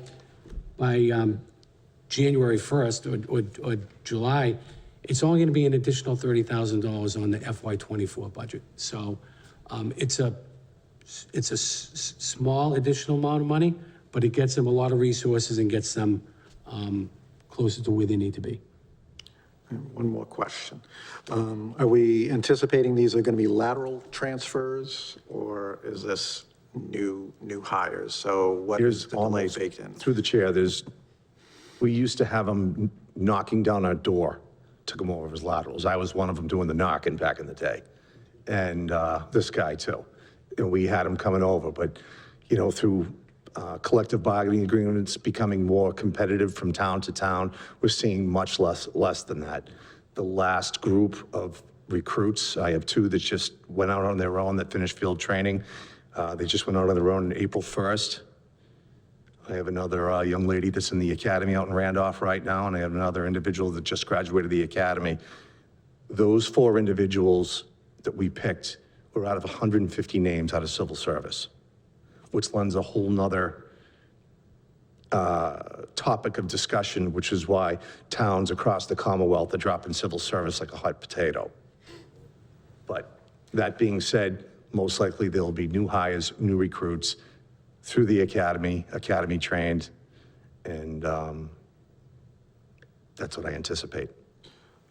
January 1st or July, it's only gonna be an additional $30,000 on the FY24 budget. So it's a small additional amount of money, but it gets them a lot of resources and gets them closer to where they need to be. One more question. Are we anticipating these are going to be lateral transfers, or is this new hires? So what is the delay baked in? Through the chair, we used to have them knocking down our door to come over as laterals. I was one of them doing the knocking back in the day. And this guy too. And we had him coming over, but, through collective bargaining agreements becoming more competitive from town to town, we're seeing much less than that. The last group of recruits, I have 2 that just went out on their own that finished field training. They just went out on their own on April 1st. I have another young lady that's in the academy out in Randolph right now, and I have another individual that just graduated the academy. Those 4 individuals that we picked were out of 150 names out of civil service, which lends a whole nother topic of discussion, which is why towns across the Commonwealth are dropping civil service like a hot potato. But that being said, most likely there'll be new hires, new recruits through the academy trained, and that's what I anticipate.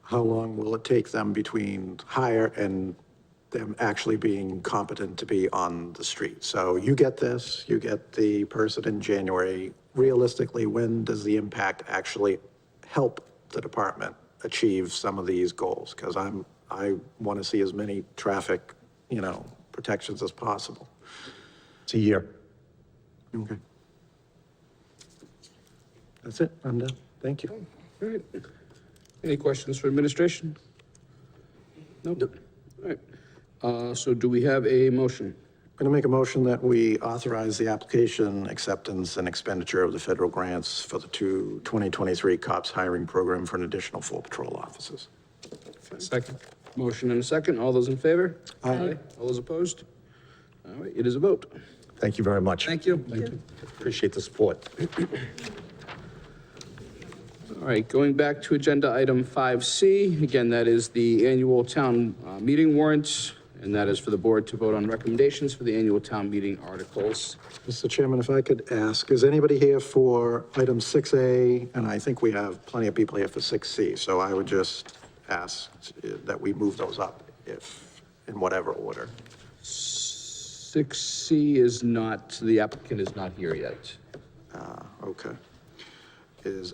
How long will it take them between hire and them actually being competent to be on the street? So you get this, you get the person in January. Realistically, when does the impact actually help the department achieve some of these goals? Because I want to see as many traffic, protections as possible. It's a year. Okay. That's it, I'm done. Thank you. All right. Any questions for administration? Nope. All right. So do we have a motion? I'm going to make a motion that we authorize the application, acceptance, and expenditure of the federal grants for the 2023 COPS hiring program for an additional 4 patrol officers. Second. Motion and a second. All those in favor? Aye. All those opposed? All right, it is a vote. Thank you very much. Thank you. Thank you. Appreciate the support. All right, going back to agenda item 5C. Again, that is the annual town meeting warrants, and that is for the board to vote on recommendations for the annual town meeting articles. Mr. Chairman, if I could ask, is anybody here for item 6A? And I think we have plenty of people here for 6C, so I would just asked that we move those up if, in whatever order. 6C is not, the applicant is not here yet. Okay. Is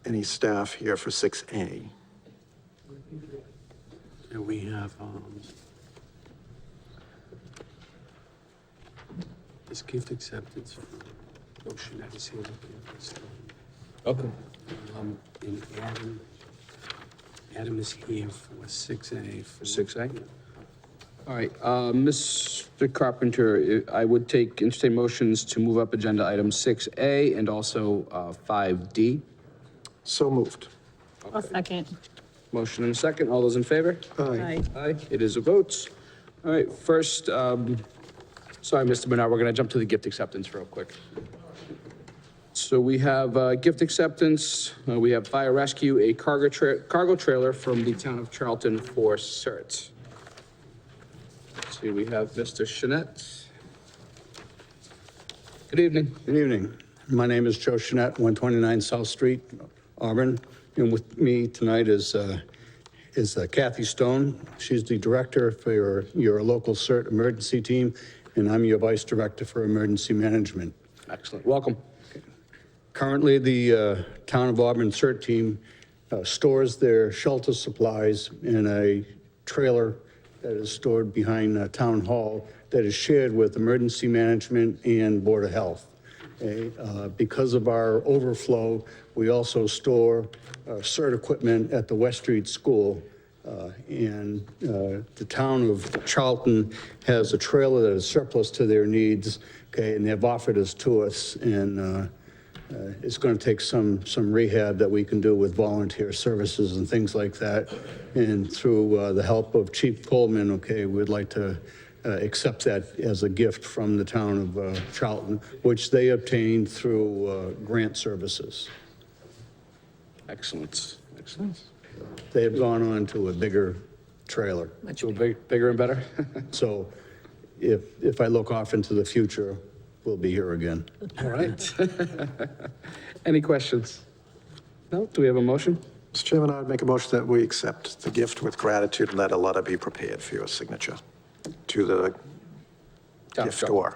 any staff here for 6A? And we have, this gift acceptance from Ocean, I see it. Okay. And Adam is here for 6A. 6A? All right, Mr. Carpenter, I would entertain motions to move up agenda item 6A and also 5D. So moved. I'll second. Motion and a second. All those in favor? Aye. Aye, it is a vote. All right, first, sorry, Mr. Bernard, we're going to jump to the gift acceptance real quick. So we have gift acceptance. We have fire rescue, a cargo trailer from the town of Charlton for CERT. Let's see, we have Mr. Chanette. Good evening. Good evening. My name is Joe Chanette, 129 South Street, Auburn. And with me tonight is Kathy Stone. She's the director for your local CERT emergency team, and I'm your vice director for emergency management. Excellent. Welcome. Currently, the Town of Auburn CERT team stores their shelter supplies in a trailer that is stored behind Town Hall that is shared with emergency management and Board of Health. Okay, because of our overflow, we also store CERT equipment at the West Street School. And the town of Charlton has a trailer that is surplus to their needs, okay, and they've offered us to us. And it's going to take some rehab that we can do with volunteer services and things like that. And through the help of Chief Coleman, okay, we'd like to accept that as a gift from the town of Charlton, which they obtained through grant services. Excellent. Excellent. They have gone on to a bigger trailer. So bigger and better? So if I look off into the future, we'll be here again. All right. Any questions? No? Do we have a motion? Mr. Chairman, I would make a motion that we accept the gift with gratitude and that a letter be prepared for your signature to the giftor.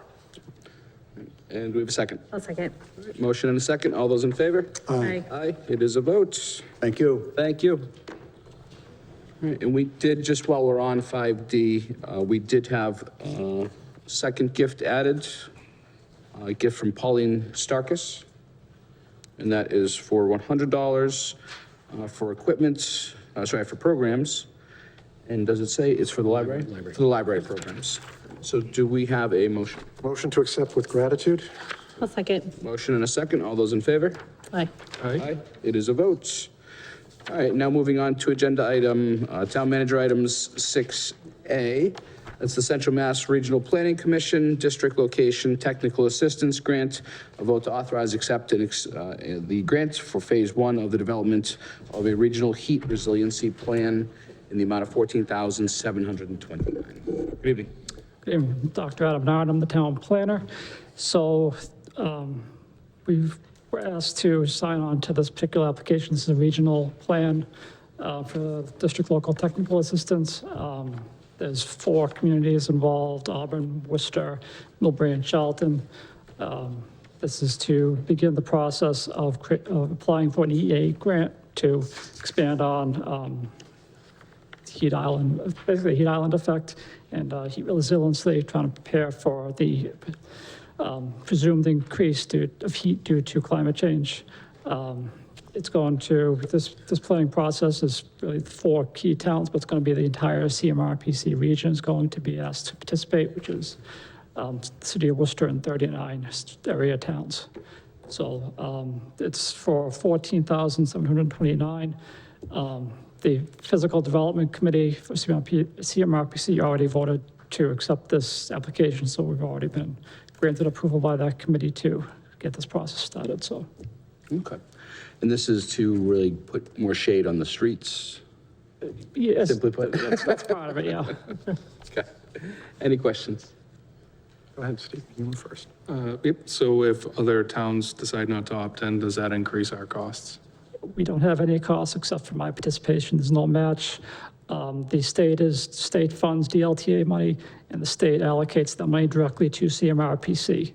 And we have a second. I'll second. Motion and a second. All those in favor? Aye. Aye. It is a vote. Thank you. Thank you. All right, and we did, just while we're on 5D, we did have a second gift added, a gift from Pauline Starkus, and that is for $100 for equipment, for programs. And does it say it's for the library? For the library programs. So do we have a motion? Motion to accept with gratitude? I'll second. Motion and a second. All those in favor? Aye. Aye. It is a vote. All right, now moving on to agenda item, town manager items 6A. That's the Central Mass Regional Planning Commission, district location, technical assistance grant. A vote to authorize, accept, and the grant for phase 1 of the development of a regional heat resiliency plan in the amount of $14,729. Good evening. Good evening, Dr. Adam Nard, I'm the town planner. So we're asked to sign on to this particular application. This is a regional plan for district local technical assistance. There's 4 communities involved: Auburn, Worcester, Millbrae, and Charlton. This is to begin the process of applying for an EA grant to expand on heat island, basically heat island effect and heat resiliency, trying to prepare for the presumed increase of heat due to climate change. It's going to, this planning process is really 4 key towns, but it's going to be the entire CMRPC region is going to be asked to participate, which is the city of Worcester and 39 area towns. So it's for $14,729. The Physical Development Committee for CMRPC already voted to accept this application, so we've already been granted approval by that committee to get this process started, so. Okay. And this is to really put more shade on the streets, Yes, simply put? that's part of it, yeah. Okay. Any questions? Go ahead, Steve, you were first. Yep, so if other towns decide not to opt in, does that increase our costs? we don't have any costs except for my participation. There's no match. The state funds DLTA money, and the state allocates the money directly to CMRPC.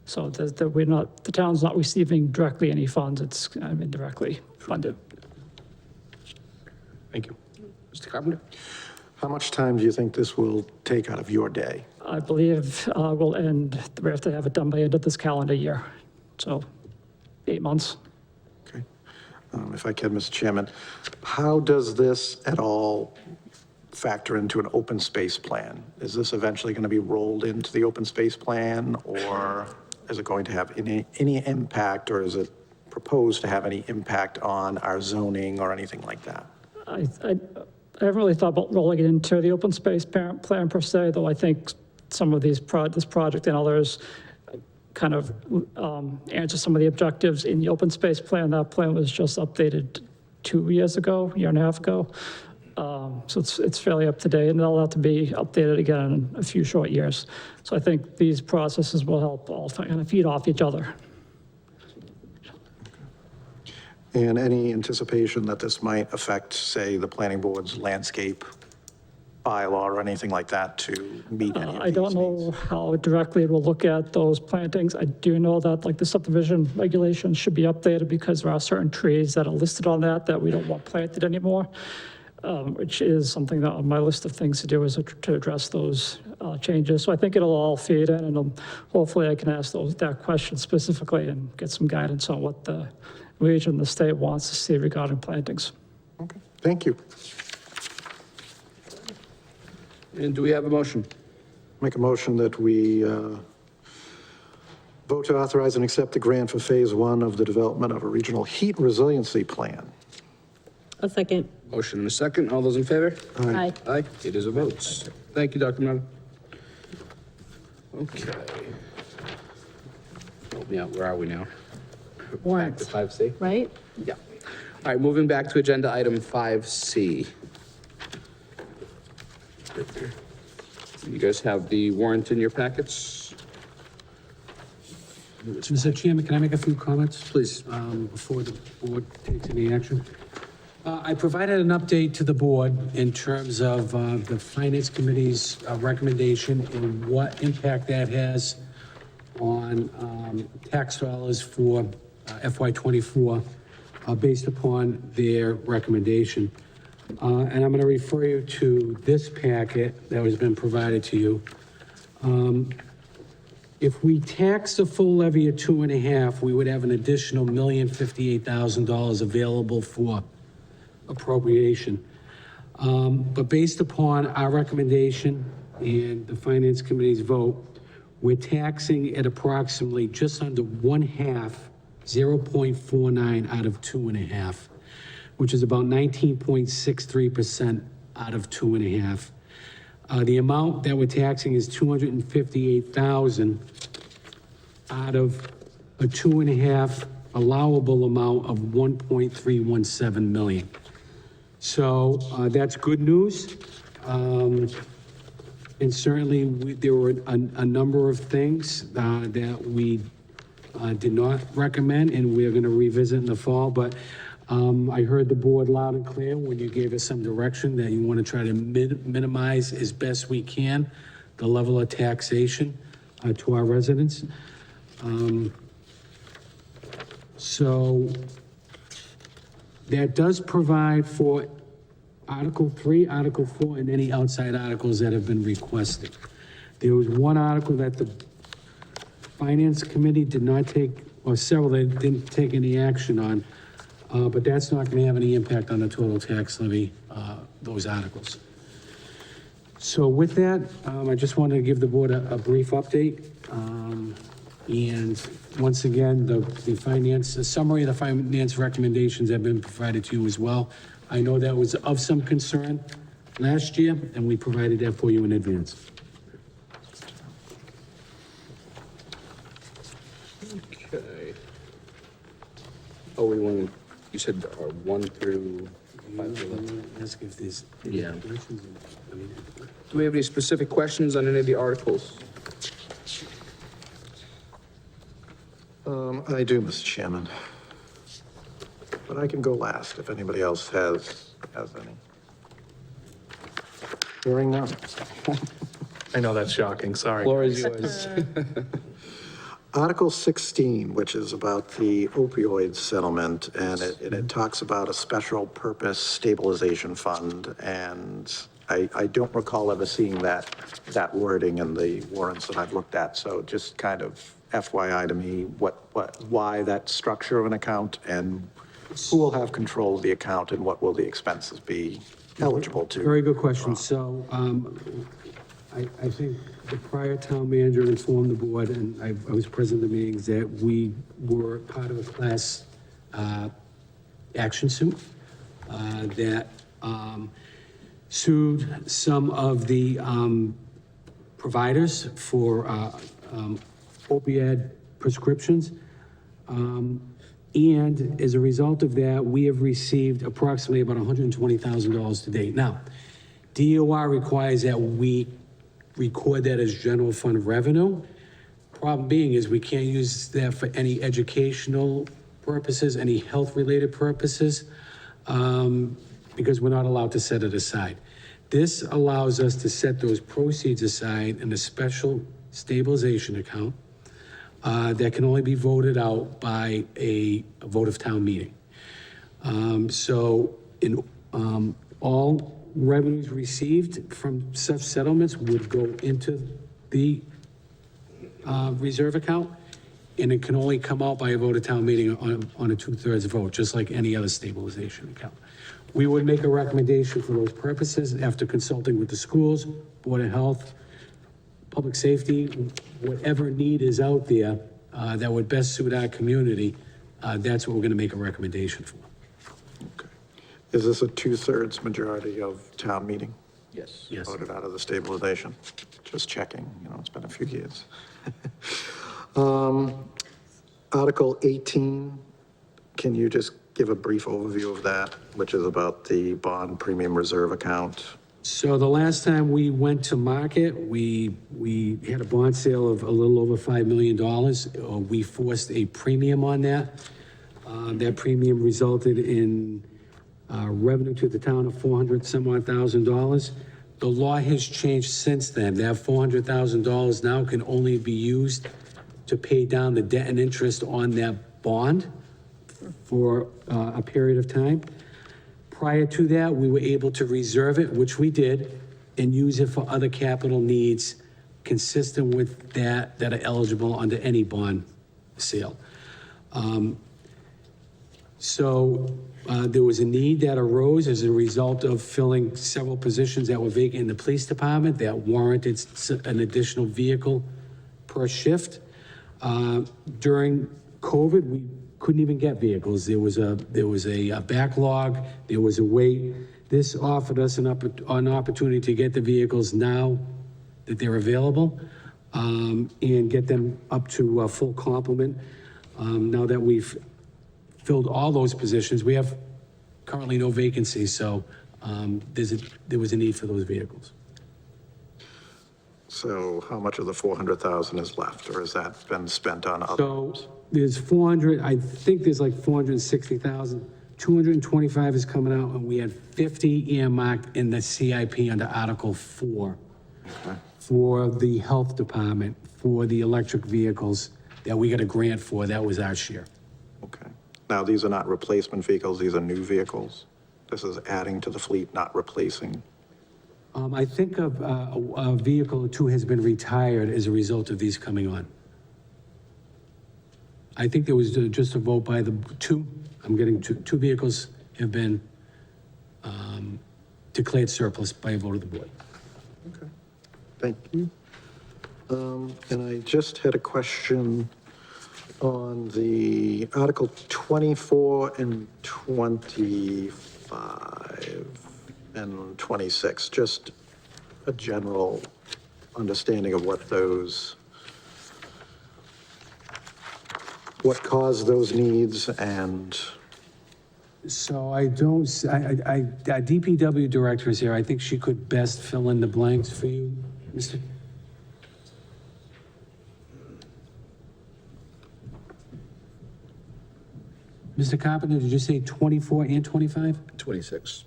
So the town's not receiving directly any funds, it's kind of indirectly funded. Thank you. Mr. Carpenter? How much time do you think this will take out of your day? I believe we have to have it done by end of this calendar year, so 8 months. Okay. If I can, Mr. Chairman, how does this at all factor into an open space plan? Is this eventually going to be rolled into the open space plan, or is it going to have any impact, or is it proposed to have any impact on our zoning or anything like that? I haven't really thought about rolling it into the open space plan per se, though I think some of this project and others kind of answer some of the objectives in the open space plan. That plan was just updated 2 years ago, year and a half ago. So it's fairly up to date, and they'll have to be updated again in a few short years. So I think these processes will help all kind of feed off each other. And any anticipation that this might affect, say, the planning board's landscape bylaw or anything like that to meet any of these I don't know needs? how directly it will look at those plantings. I do know that like the subdivision regulations should be updated because there are certain trees that are listed on that we don't want planted anymore, which is something that on my list of things to do is to address those changes. So I think it'll all feed in, and hopefully I can ask that question specifically and get some guidance on what the region, the state wants to see regarding plantings. Okay, thank you. And do we have a motion? Make a motion that we vote to authorize and accept the grant for phase 1 of the development of a regional heat resiliency plan. A second. Motion and a second. All those in favor? Aye. Aye. It is a vote. Thank you, Dr. Murdo. Okay. Help me out. Where are we now? Warrants. Back to 5C? Right? Yeah. All right, moving back to agenda item 5C. You guys have the warrant in your packets? Mr. Chairman, can I make a few comments? Please. Before the board takes any action? I provided an update to the board in terms of the Finance Committee's recommendation and what impact that has on tax dollars for FY24 based upon their recommendation. And I'm going to refer you to this packet that has been provided to you. If we tax the full levy at 2.5, we would have an additional $1,058,000 available for appropriation. But based upon our recommendation and the Finance Committee's vote, we're taxing at approximately just under 1/2, 0.49 out of 2.5, which is about 19.63% out of 2.5. The amount that we're taxing is $258,000 out of a 2.5 allowable amount of 1.317 million. So that's good news. And certainly there were a number of things that we did not recommend, and we're going to revisit in the fall. But I heard the board loud and clear when you gave us some direction that you want to try to minimize as best we can the level of taxation to our residents. So that does provide for Article 3, Article 4, and any outside articles that have been requested. There was one article that the Finance Committee did not take, or several that didn't take any action on, but that's not going to have any impact on the total tax levy, those articles. So with that, I just wanted to give the board a brief update. And once again, the summary of the finance recommendations have been provided to you as well. I know that was of some concern last year, and we provided that for you in advance. Okay. Oh, you said 1 through 5. Ask if there's any Yeah. questions. Do we have any specific questions on any of the articles? I do, Mr. Chairman. But I can go last if anybody else has any. Hearing none. I know that's shocking, sorry. Floor is yours. Article 16, which is about the opioid settlement, and it talks about a special purpose stabilization fund, and I don't recall ever seeing that wording in the warrants that I've looked at, so just kind of FYI to me, why that structure of an account, and who will have control of the account, and what will the expenses be eligible to? Very good question. So, I think the prior town manager informed the board, and I was present at the meetings, that we were part of a class action suit that sued some of the providers for opiate prescriptions. And as a result of that, we have received approximately about $120,000 to date. Now, DOR requires that we record that as general fund revenue. Problem being is we can't use that for any educational purposes, any health-related purposes, because we're not allowed to set it aside. This allows us to set those proceeds aside in a special stabilization account that can only be voted out by a vote of town meeting. So in all revenues received from such settlements would go into the reserve account, and it can only come out by a vote of town meeting on a 2/3 vote, just like any other stabilization account. We would make a recommendation for those purposes after consulting with the schools, Board of Health, Public Safety, whatever need is out there that would best suit our community, that's what we're gonna make a recommendation for. Is this a 2/3 majority of town meeting? Yes. Yes. Voted out of the stabilization? Just checking, it's been a few years. Article 18, can you just give a brief overview of that, which is about the bond premium reserve account? So the last time we went to market, we had a bond sale of a little over $5 million. We forced a premium on that. That premium resulted in revenue to the town of $400,000. The law has changed since then. That $400,000 now can only be used to pay down the debt and interest on that bond for a period of time. Prior to that, we were able to reserve it, which we did, and use it for other capital needs consistent with that are eligible under any bond sale. There was a need that arose as a result of filling several positions that were vacant in the police department that warranted an additional vehicle per shift. During COVID, we couldn't even get vehicles. There was a backlog, there was a wait. This offered us an opportunity to get the vehicles now that they're available, and get them up to full complement. Now that we've filled all those positions, we have currently no vacancies, so there was a need for those vehicles. So how much of the 400,000 is left, or has that been spent on other? So there's 400, I think there's like 460,000. 225 is coming out, and we had 50 earmarked in the CIP under Article 4 for the health department, for the electric vehicles that we got a grant for. That was our share. Okay. Now, these are not replacement vehicles, these are new vehicles? This is adding to the fleet, not replacing? I think a vehicle or two has been retired as a result of these coming on. I think there was just a vote by the two. I'm getting two vehicles have been declared surplus by a vote of the board. Okay. Thank you. And I just had a question on the Article 24 and 25 and 26, just a general understanding of what caused those needs, and So our DPW director is here. I think she could best fill in the blanks for you, Mr. Mr. Carpenter, did you say 24 and 25? 26.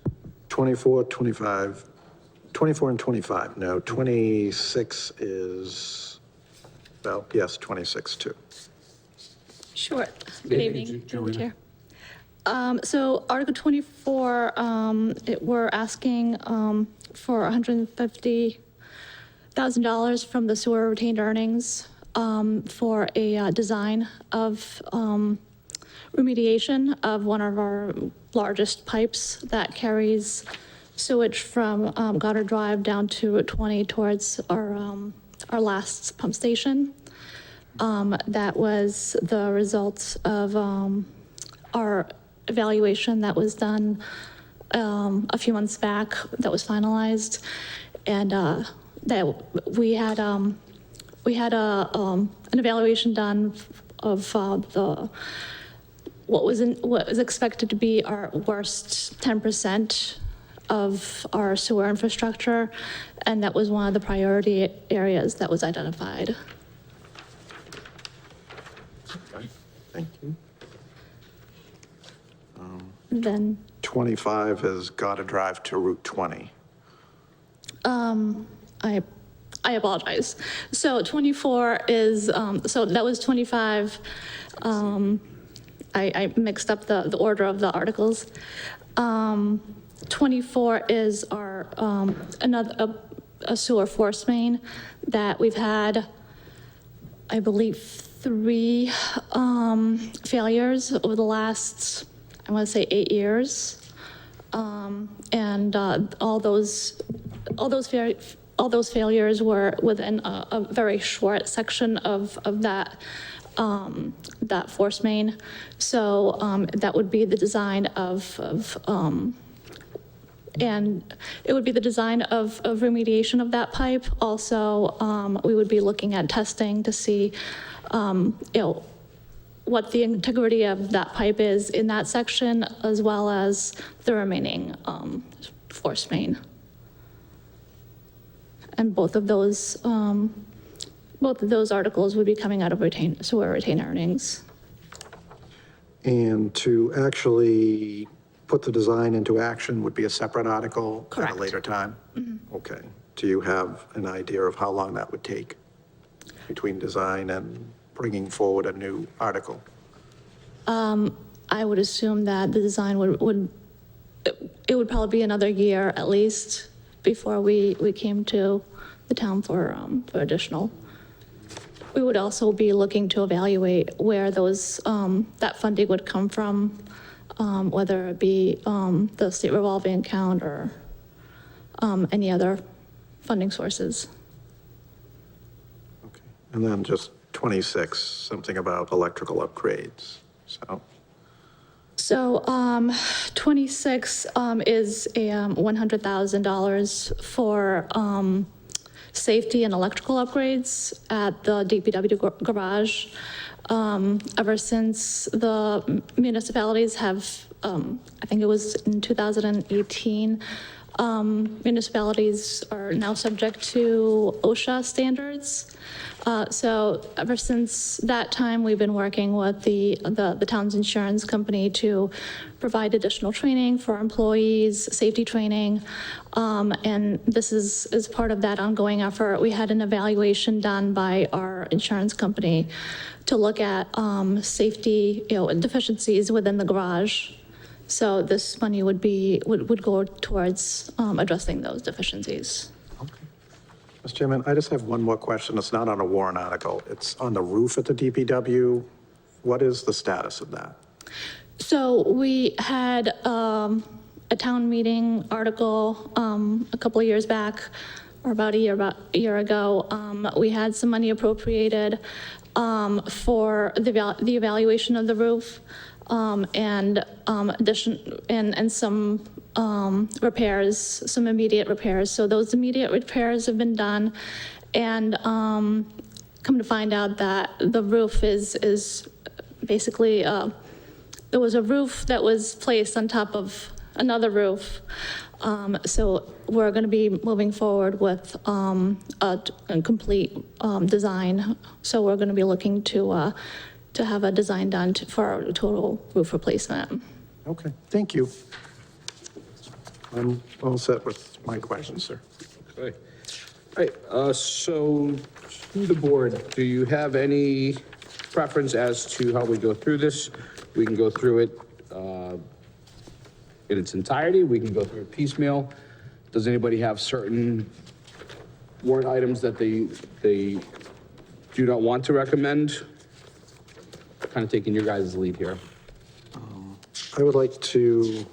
24, 25, 24 and 25. No, 26 is, well, yes, 26 too. Sure. Good evening, Joanna. Chair. So Article 24, we're asking for $150,000 from the sewer retained earnings for a design of remediation of one of our largest pipes that carries sewage from Goddard Drive down to Route 20 towards our last pump station. That was the result of our evaluation that was done a few months back, that was finalized, and that we had an evaluation done of what was expected to be our worst 10% of our sewer infrastructure, and that was one of the priority areas that was identified. Thank you. Then 25 has got to drive to Route 20. I apologize. So 24 is, so that was 25. I mixed up the order of the articles. 24 is our, a sewer force main that we've had, I believe, 3 failures over the last, I want to say 8 years. And all those failures were within a very short section of that force main. So that would be the design and it would be the design of remediation of that pipe. Also, we would be looking at testing to see, what the integrity of that pipe is in that section, as well as the remaining force main. And both of those articles would be coming out of sewer retained earnings. And to actually put the design into action would be a separate article at Correct. a later time? Mm-hmm. Okay. Do you have an idea of how long that would take between design and bringing forward a new article? I would assume that the design would probably be another year at least before we came to the town for additional. We would also be looking to evaluate where those, that funding would come from, whether it be the state revolving account or any other funding sources. Okay. And then just 26, something about electrical upgrades, So 26 is a $100,000 for safety and electrical upgrades at the DPW garage. Ever since the municipalities have, I think it was in 2018, municipalities are now subject to OSHA standards. So ever since that time, we've been working with the town's insurance company to provide additional training for employees, safety training. And this is part of that ongoing effort. We had an evaluation done by our insurance company to look at safety, deficiencies within the garage. So this money would go towards addressing those deficiencies. Mr. Chairman, I just have one more question. It's not on a warrant article. It's on the roof at the DPW. What is the status of that? So we had a town meeting article a couple of years back, or about a year ago. We had some money appropriated for the evaluation of the roof and some repairs, some immediate repairs. So those immediate repairs have been done, and come to find out that the roof is basically, there was a roof that was placed on top of another roof. So we're going to be moving forward with a complete design. So we're going to be looking to to have a design done for a total roof replacement. Okay, thank you. I'm all set with my questions, sir. Okay. All right, so to the board, do you have any preference as to how we go through this? We can go through it in its entirety. We can go through it piecemeal. Does anybody have certain warrant items that they do not want to recommend? Kind of taking your guys' lead here. I would like to,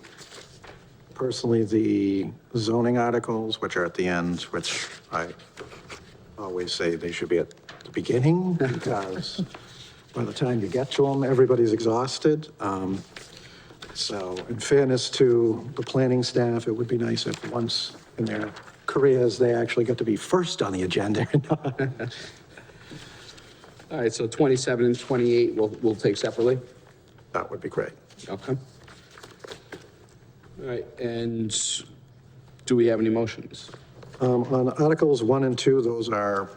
personally, the zoning articles, which are at the end, which I always say they should be at the beginning, because by the time you get to them, everybody's exhausted. So in fairness to the planning staff, it would be nice if once in their careers, they actually get to be first on the agenda. All right, so 27 and 28 we'll take separately? That would be great. Okay. All right, and do we have any motions? On Articles 1 and 2, those are,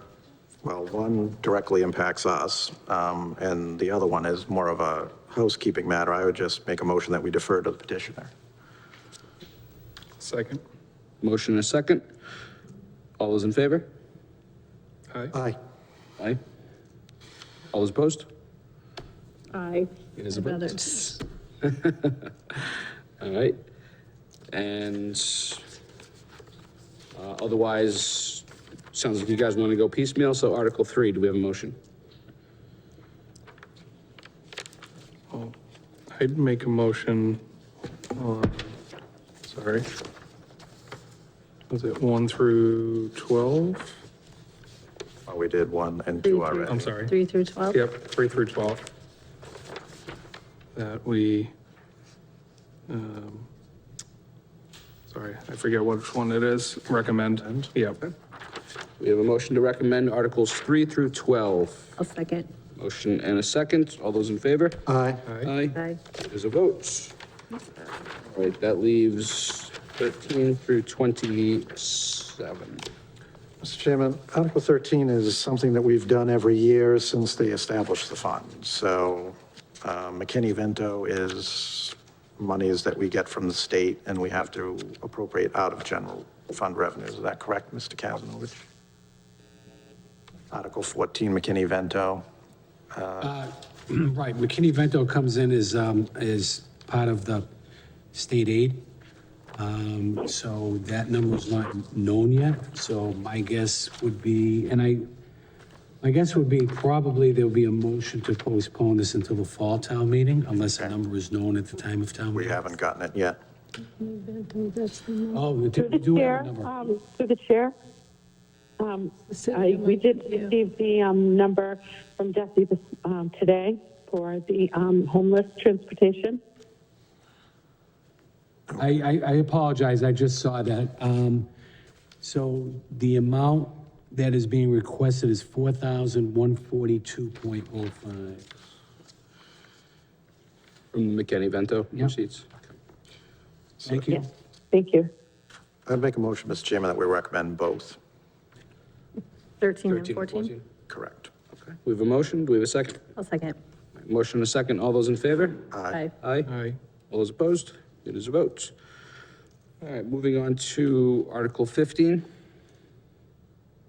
well, one directly impacts us, and the other one is more of a housekeeping matter. I would just make a motion that we defer to the petitioner. Second. Motion and a second. All those in favor? Aye. Aye. Aye. All those opposed? Aye. It is a I'd rather vote. just- All right. And otherwise, sounds like you guys want to go piecemeal, so Article 3, do we have a motion? I'd make a motion on, sorry. Was it 1 through 12? Oh, we did 1 and 2 already. I'm sorry. 3 through 12? Yep, 3 through 12. That we, sorry, I forget which one it is, recommend. Yep. We have a motion to recommend Articles 3 through 12. I'll second. Motion and a second. All those in favor? Aye. Aye. Aye. There's a vote. All right, that leaves 13 through 27. Mr. Chairman, Article 13 is something that we've done every year since they established the fund. So McKinney-Vento is monies that we get from the state, and we have to appropriate out of general fund revenues. Is that correct, Mr. Kazanovich? Article 14, McKinney-Vento. Right, McKinney-Vento comes in as part of the state aid. So that number's not known yet, so my guess would be, my guess would be probably there'll be a motion to postpone this until the fall town meeting, unless a number is known at the time of town We meeting. haven't gotten it yet. Oh, we do have a number. Through the chair, we did receive the number from Jesse today for the homeless transportation. I apologize, I just saw that. So the amount that is being requested is 4,142.05. From the McKinney-Vento Yeah. receipts. Thank you. Yes, thank you. I'd make a motion, Mr. Chairman, that we recommend both. 13 and 13 and 14? Correct. Okay, we have a motion. Do we have a second? I'll second. Motion and a second. All those in favor? Aye. Aye. Aye. All those opposed? It is a vote. All right, moving on to Article 15.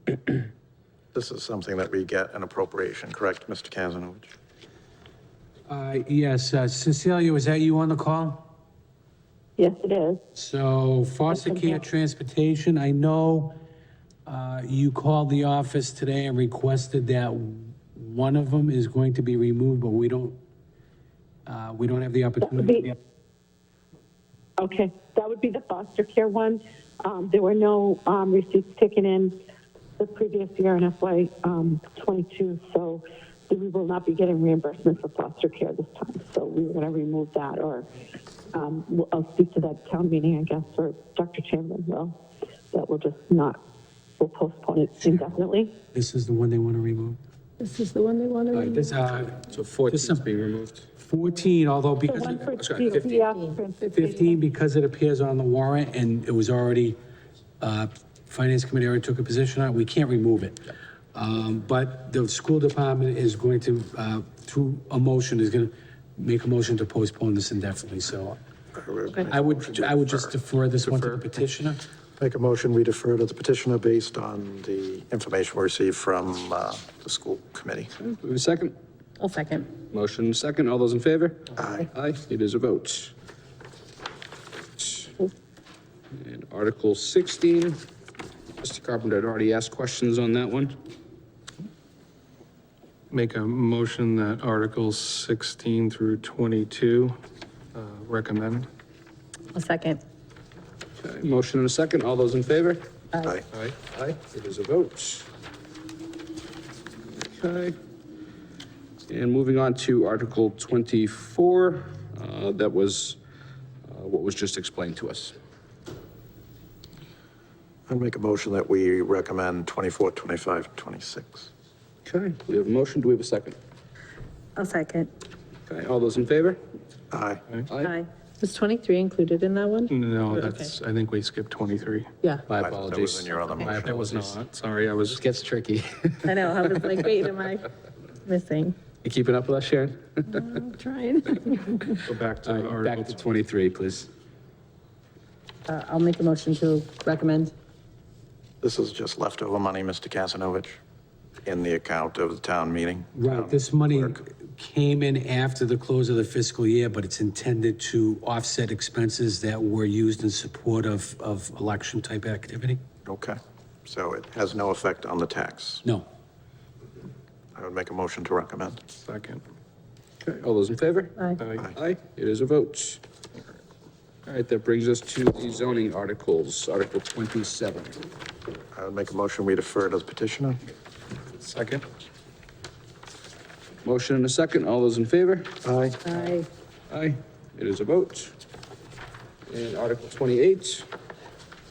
This is something that we get an appropriation, correct, Mr. Kazanovich? Yes, Cecilia, was that you on the call? Yes, it is. So foster care transportation, I know you called the office today and requested that one of them is going to be removed, but we don't have the opportunity. Okay, that would be the foster care one. There were no receipts taken in the previous year in FY '22, so we will not be getting reimbursement for foster care this time. So we were going to remove that, or I'll speak to that town meeting, I guess, or Dr. Chamberlain will. That will just not, we'll postpone it indefinitely. This is the one they want to remove? This is the one they want to remove? This, So 14 is being removed. 14, although The because, one for sorry, 15. DEF transportation. 15, because it appears on the warrant and it was already, Finance Committee already took a position on it, we can't remove it. But the school department is going to, through a motion, is going to make a motion to postpone this indefinitely, so I would just defer this one to the petitioner. Make a motion, we defer to the petitioner based on the information we received from the school committee. Do we have a second? I'll second. Motion and a second. All those in favor? Aye. Aye, it is a vote. And Article 16, Mr. Carpenter had already asked questions on that one. Make a motion that Articles 16 through 22, recommend. I'll second. Okay, motion and a second. All those in favor? Aye. Aye. Aye, it is a vote. Okay. And moving on to Article 24, that was what was just explained to us. I'd make a motion that we recommend 24, 25, 26. Okay, we have a motion. Do we have a second? I'll second. Okay, all those in favor? Aye. Aye. Was 23 included in that one? No, that's, I think we skipped 23. Yeah. My That was apologies. in your other motion. That was not, sorry, I was, This gets tricky. I know, I was like, wait, am I missing? You keeping up with us, Sharon? I'm trying. go back to All right, back Article to 23, please. I'll make a motion to recommend. This is just leftover money, Mr. Kazanovich, in the account of the town meeting. Right, this money came in after the close of the fiscal year, but it's intended to offset expenses that were used in support of election-type activity? Okay, so it has no effect on the tax. No. I would make a motion to recommend. second. Okay, all those in favor? Aye. Aye, it is a vote. All right, that brings us to the zoning articles, Article 27. I would make a motion, we defer to the petitioner. Second. Motion and a second. All those in favor? Aye. Aye. Aye, it is a vote. And Article 28.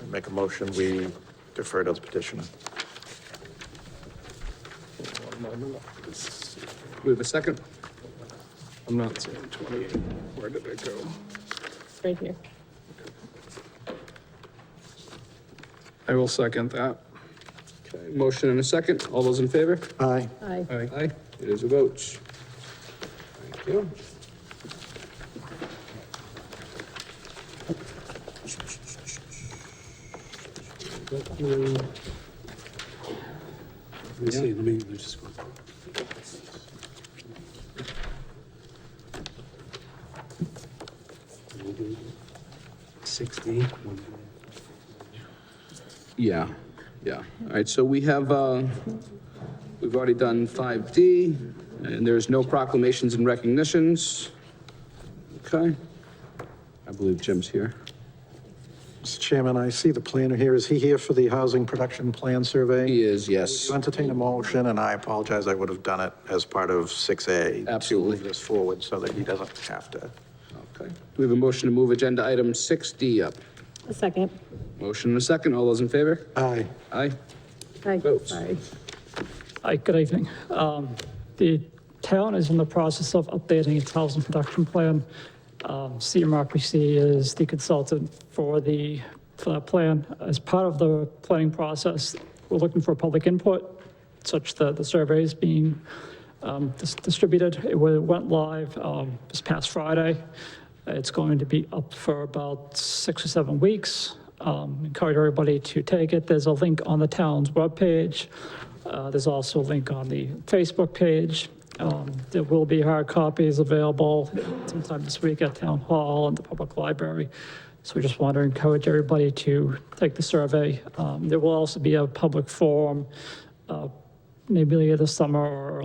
I'd make a motion, we defer to the petitioner. We have a second. I'm not seeing 28. Where did it go? Right here. I will second that. Okay, motion and a second. All those in favor? Aye. Aye. Aye, it is a vote. Thank you. Let me see, let me just go. We'll do 60. Yeah, yeah. All right, so we have, we've already done 5D, and there's no proclamations and recognitions. Okay. I believe Jim's here. Mr. Chairman, I see the planner here. Is he here for the housing production plan survey? He is, yes. To entertain a motion, and I apologize, I would have done it as part of 6A. Absolutely. To move this forward so that he doesn't have to. Okay. Do we have a motion to move agenda item 6D up? A second. Motion and a second. All those in favor? Aye. Aye. Aye. Votes. Sorry. Hi, good evening. The town is in the process of updating its housing production plan. CMRPC is the consultant for that plan. As part of the planning process, we're looking for public input, such that the survey is being distributed. It went live this past Friday. It's going to be up for about 6 or 7 weeks. Encourage everybody to take it. There's a link on the town's webpage. There's also a link on the Facebook page. There will be hard copies available sometime this week at Town Hall and the Public Library. So we just want to encourage everybody to take the survey. There will also be a public forum, maybe later this summer or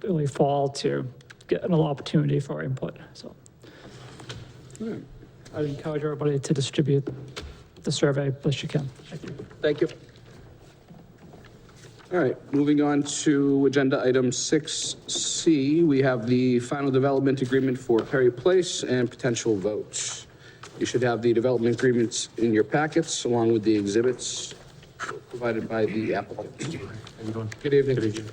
early fall, to get an opportunity for input. So I'd encourage everybody to distribute the survey best you can. Thank you. Thank you. All right, moving on to agenda item 6C, we have the final development agreement for Perry Place and potential votes. You should have the development agreements in your packets along with the exhibits provided by the applicant. Good evening. Good evening.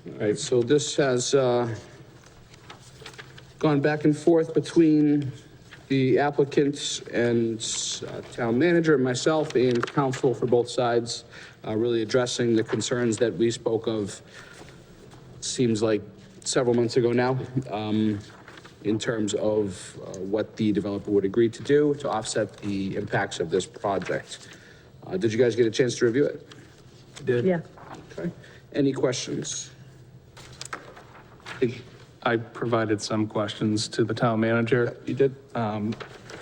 All right, so this has gone back and forth between the applicants and town manager, and myself, and counsel for both sides, really addressing the concerns that we spoke of, seems like several months ago now, in terms of what the developer would agree to do to offset the impacts of this project. Did you guys get a chance to review it? Did. Yeah. Okay. Any questions? I provided some questions to the town manager. You did?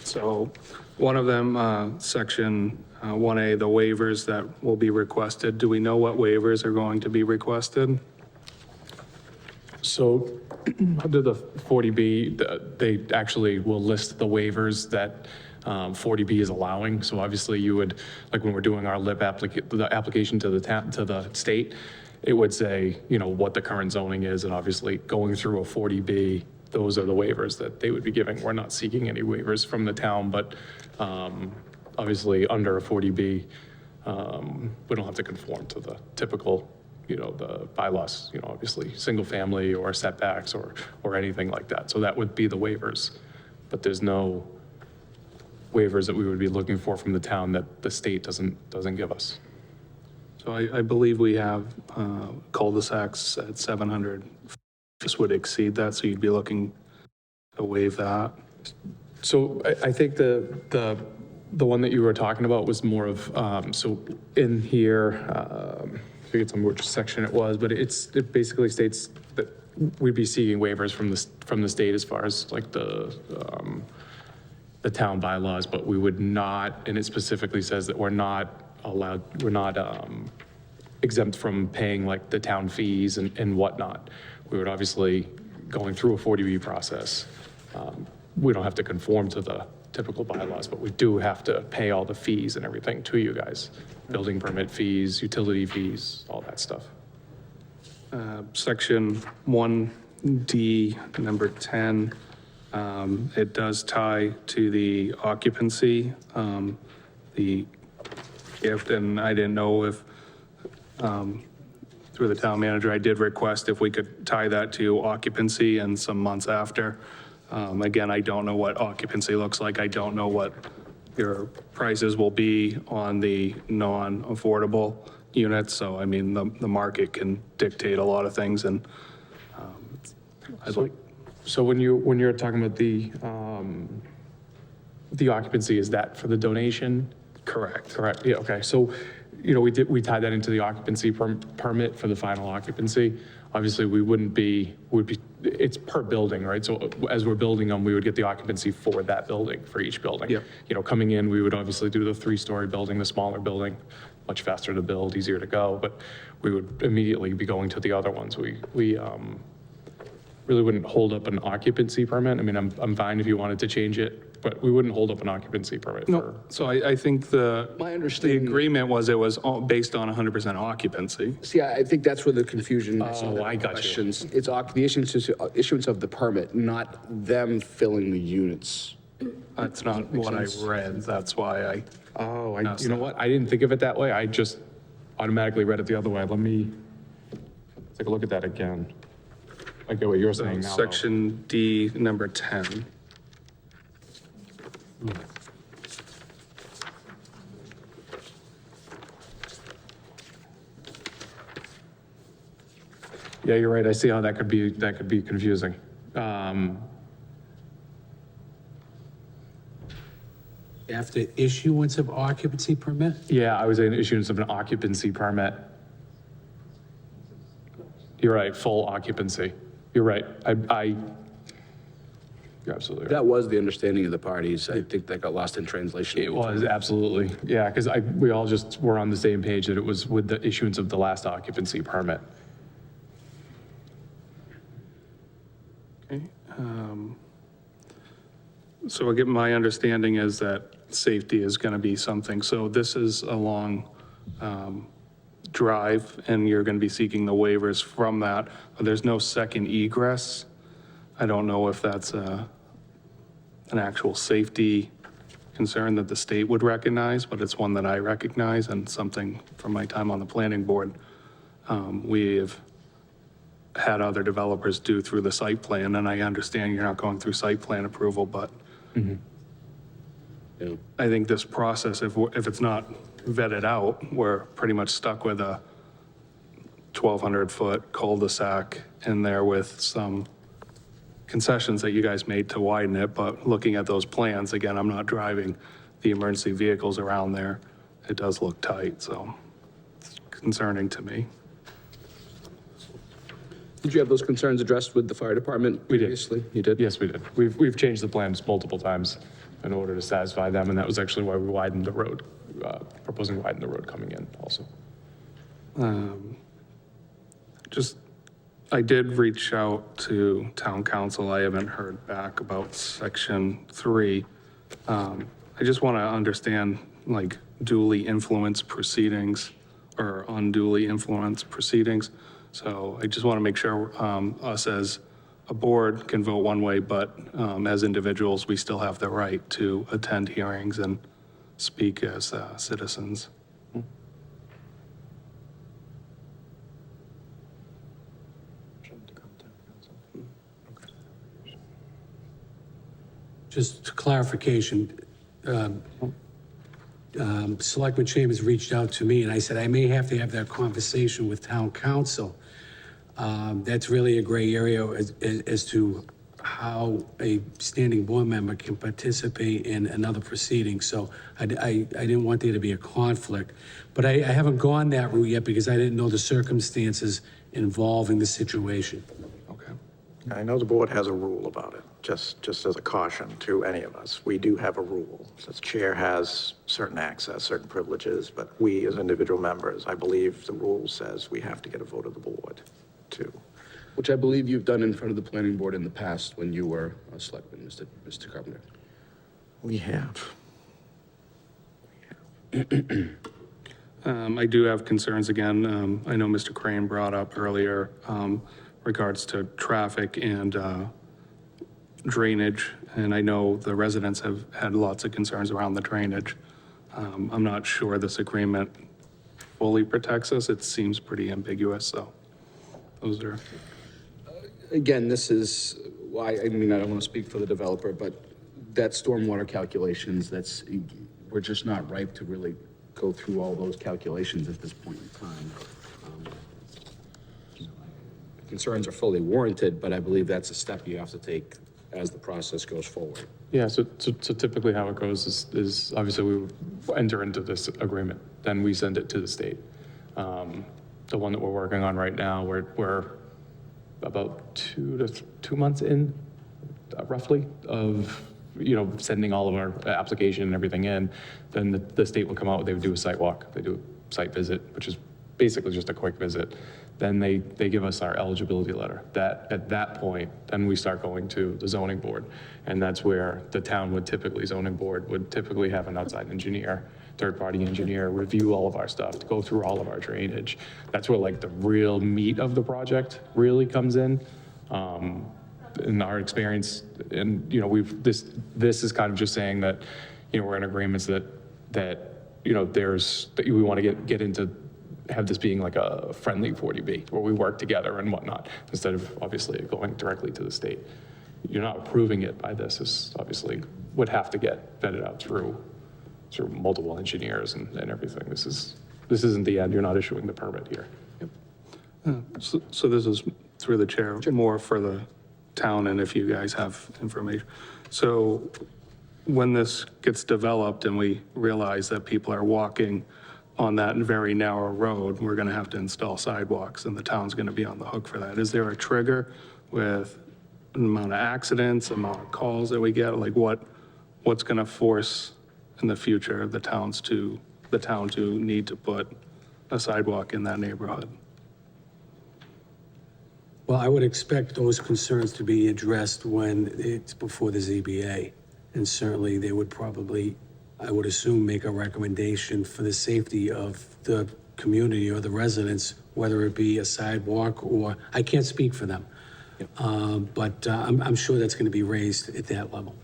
So one of them, section 1A, the waivers that will be requested. Do we know what waivers are going to be requested? So under the 40B, they actually will list the waivers that 40B is allowing. So obviously you would, like when we're doing our LIP the application to the state, it would say, you know, what the current zoning is, and obviously going through a 40B, those are the waivers that they would be giving. We're not seeking any waivers from the town, but obviously under a 40B, we don't have to conform to the typical, you know, the bylaws, you know, obviously single family or setbacks or anything like that. So that would be the waivers, but there's no waivers that we would be looking for from the town that the state doesn't give us. So I believe we have cul-de-sacs at 700. This would exceed that, so you'd be looking to waive that. So I think the one that you were talking about was more of, so in here, I forget which section it was, but it basically states that we'd be seeking waivers from the state as far as like the town bylaws, but we would not, and it specifically says that we're not exempt from paying like the town fees and whatnot. We would obviously, going through a 40B process, we don't have to conform to the typical bylaws, but we do have to pay all the fees and everything to you guys. Building permit fees, utility fees, all that stuff. Section 1D, number 10, it does tie to the occupancy, the gift, and I didn't know if, through the town manager, I did request if we could tie that to occupancy and some months after. Again, I don't know what occupancy looks like. I don't know what your prices will be on the non-affordable units. So, I mean, the market can dictate a lot of things, and I'd like. So when you're talking about the occupancy, is that for the donation? Correct. Correct, yeah, okay. So, you know, we tied that into the occupancy permit for the final occupancy. Obviously, it's per building, right? So as we're building them, we would get the occupancy for that building, for each building. Yep. You know, coming in, we would obviously do the 3-story building, the smaller building, much faster to build, easier to go, but we would immediately be going to the other ones. We really wouldn't hold up an occupancy permit. I mean, I'm fine if you wanted to change it, but we wouldn't hold up an occupancy permit No, for. so I think the agreement was it was all based on 100% occupancy. See, I think that's where the confusion is. Oh, I got you. Questions. It's the issuance of the permit, not them filling the units. That's not what I read. That's why I. Oh, you know what? I didn't think of it that way. I just automatically read it the other way. Let me take a look at that again. I get what you're saying now. Section D, number 10. Yeah, you're right. I see how that could be confusing. After issuance of occupancy permit? Yeah, I was in issuance of an occupancy permit. You're right, full occupancy. You're right. You're absolutely right. That was the understanding of the parties. I think that got lost in translation. It was, absolutely. Yeah, because we all just were on the same page that it was with the issuance of the last occupancy permit. Okay. So again, my understanding is that safety is going to be something. So this is a long drive, and you're going to be seeking the waivers from that. But there's no second egress. I don't know if that's an actual safety concern that the state would recognize, but it's one that I recognize, and something from my time on the planning board we've had other developers do through the site plan. And I understand you're not going through site plan approval, but I think this process, if it's not vetted out, we're pretty much stuck with a 1,200-foot cul-de-sac in there with some concessions that you guys made to widen it, but looking at those plans, again, I'm not driving the emergency vehicles around there. It does look tight, so it's concerning to me. Did you have those concerns addressed with the fire department previously? You did? Yes, we did. We've changed the plans multiple times in order to satisfy them, and that was actually why we widened the road, proposing to widen the road coming in also. I did reach out to town council. I haven't heard back about section 3. I just want to understand, like, duly influenced proceedings or unduly influenced proceedings. So I just want to make sure us as a board can vote one way, but as individuals, we still have the right to attend hearings and speak as citizens. Just clarification, Selectman Chambers reached out to me, and I said I may have to have that conversation with town council. That's really a gray area as to how a standing board member can participate in another proceeding. So I didn't want there to be a conflict. But I haven't gone that route yet because I didn't know the circumstances involving the situation. Okay. I know the board has a rule about it, just as a caution to any of us. We do have a rule. The chair has certain access, certain privileges, but we as individual members, I believe the rule says we have to get a vote of the board too. Which I believe you've done in front of the planning board in the past when you were a selectman, Mr. Carpenter. We have. I do have concerns again. I know Mr. Crane brought up earlier regards to traffic and drainage, and I know the residents have had lots of concerns around the drainage. I'm not sure this agreement fully protects us. It seems pretty ambiguous, so those are. Again, this is why, I mean, I don't want to speak for the developer, but that stormwater calculations, we're just not ripe to really go through all those calculations at this point in time. Concerns are fully warranted, but I believe that's a step you have to take as the process goes forward. Yeah, so typically how it goes is obviously we enter into this agreement, then we send it to the state. The one that we're working on right now, we're about 2 months in, roughly, of, sending all of our application and everything in. Then the state will come out, they would do a site walk, they do a site visit, which is basically just a quick visit. Then they give us our eligibility letter. At that point, then we start going to the zoning board. And that's where the town zoning board would typically have an outside engineer, third-party engineer, review all of our stuff, to go through all of our drainage. That's where like the real meat of the project really comes in. In our experience, and this is kind of just saying that, we're in agreements that we want to get into have this being like a friendly 40B where we work together and whatnot, instead of obviously going directly to the state. You're not approving it by this. This obviously would have to get vetted out through multiple engineers and everything. This isn't the end. You're not issuing the permit here. So this is, through the chair, more for the town and if you guys have information. So when this gets developed and we realize that people are walking on that very narrow road, we're going to have to install sidewalks and the town's going to be on the hook for that. Is there a trigger with an amount of accidents, amount of calls that we get? Like what's going to force in the future the town to need to put a sidewalk in that neighborhood? Well, I would expect those concerns to be addressed when it's before the ZBA. And certainly they would probably, I would assume, make a recommendation for the safety of the community or the residents, whether it be a sidewalk or, I can't speak for them. But I'm sure that's going to be raised at that level.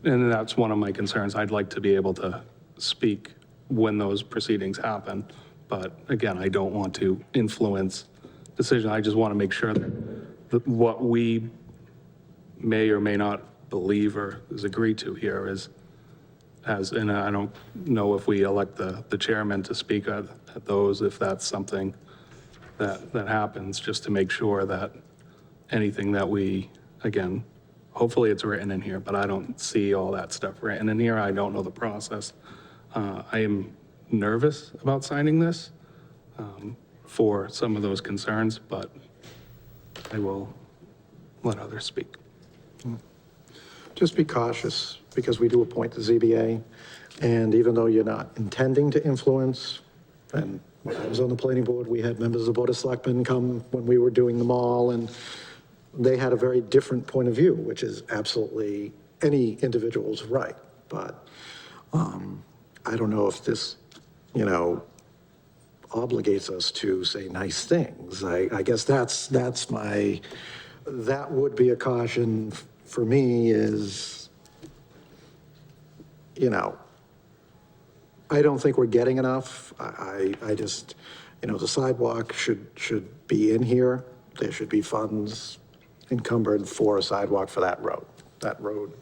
And that's one of my concerns. I'd like to be able to speak when those proceedings happen. But again, I don't want to influence decision. I just want to make sure that what we may or may not believe or is agreed to here is has, and I don't know if we elect the chairman to speak at those, if that's something that happens, just to make sure that anything that we, again, hopefully it's written in here, but I don't see all that stuff written in here. I don't know the process. I am nervous about signing this for some of those concerns, but I will let others speak. Just be cautious, because we do appoint the ZBA, and even though you're not intending to influence, and when I was on the planning board, we had members of the Board of Selectmen come when we were doing the mall, and they had a very different point of view, which is absolutely any individual's right. But I don't know if this, obligates us to say nice things. I guess that would be a caution for me is, I don't think we're getting enough. I just, the sidewalk should be in here. There should be funds encumbered for a sidewalk for that road. That road,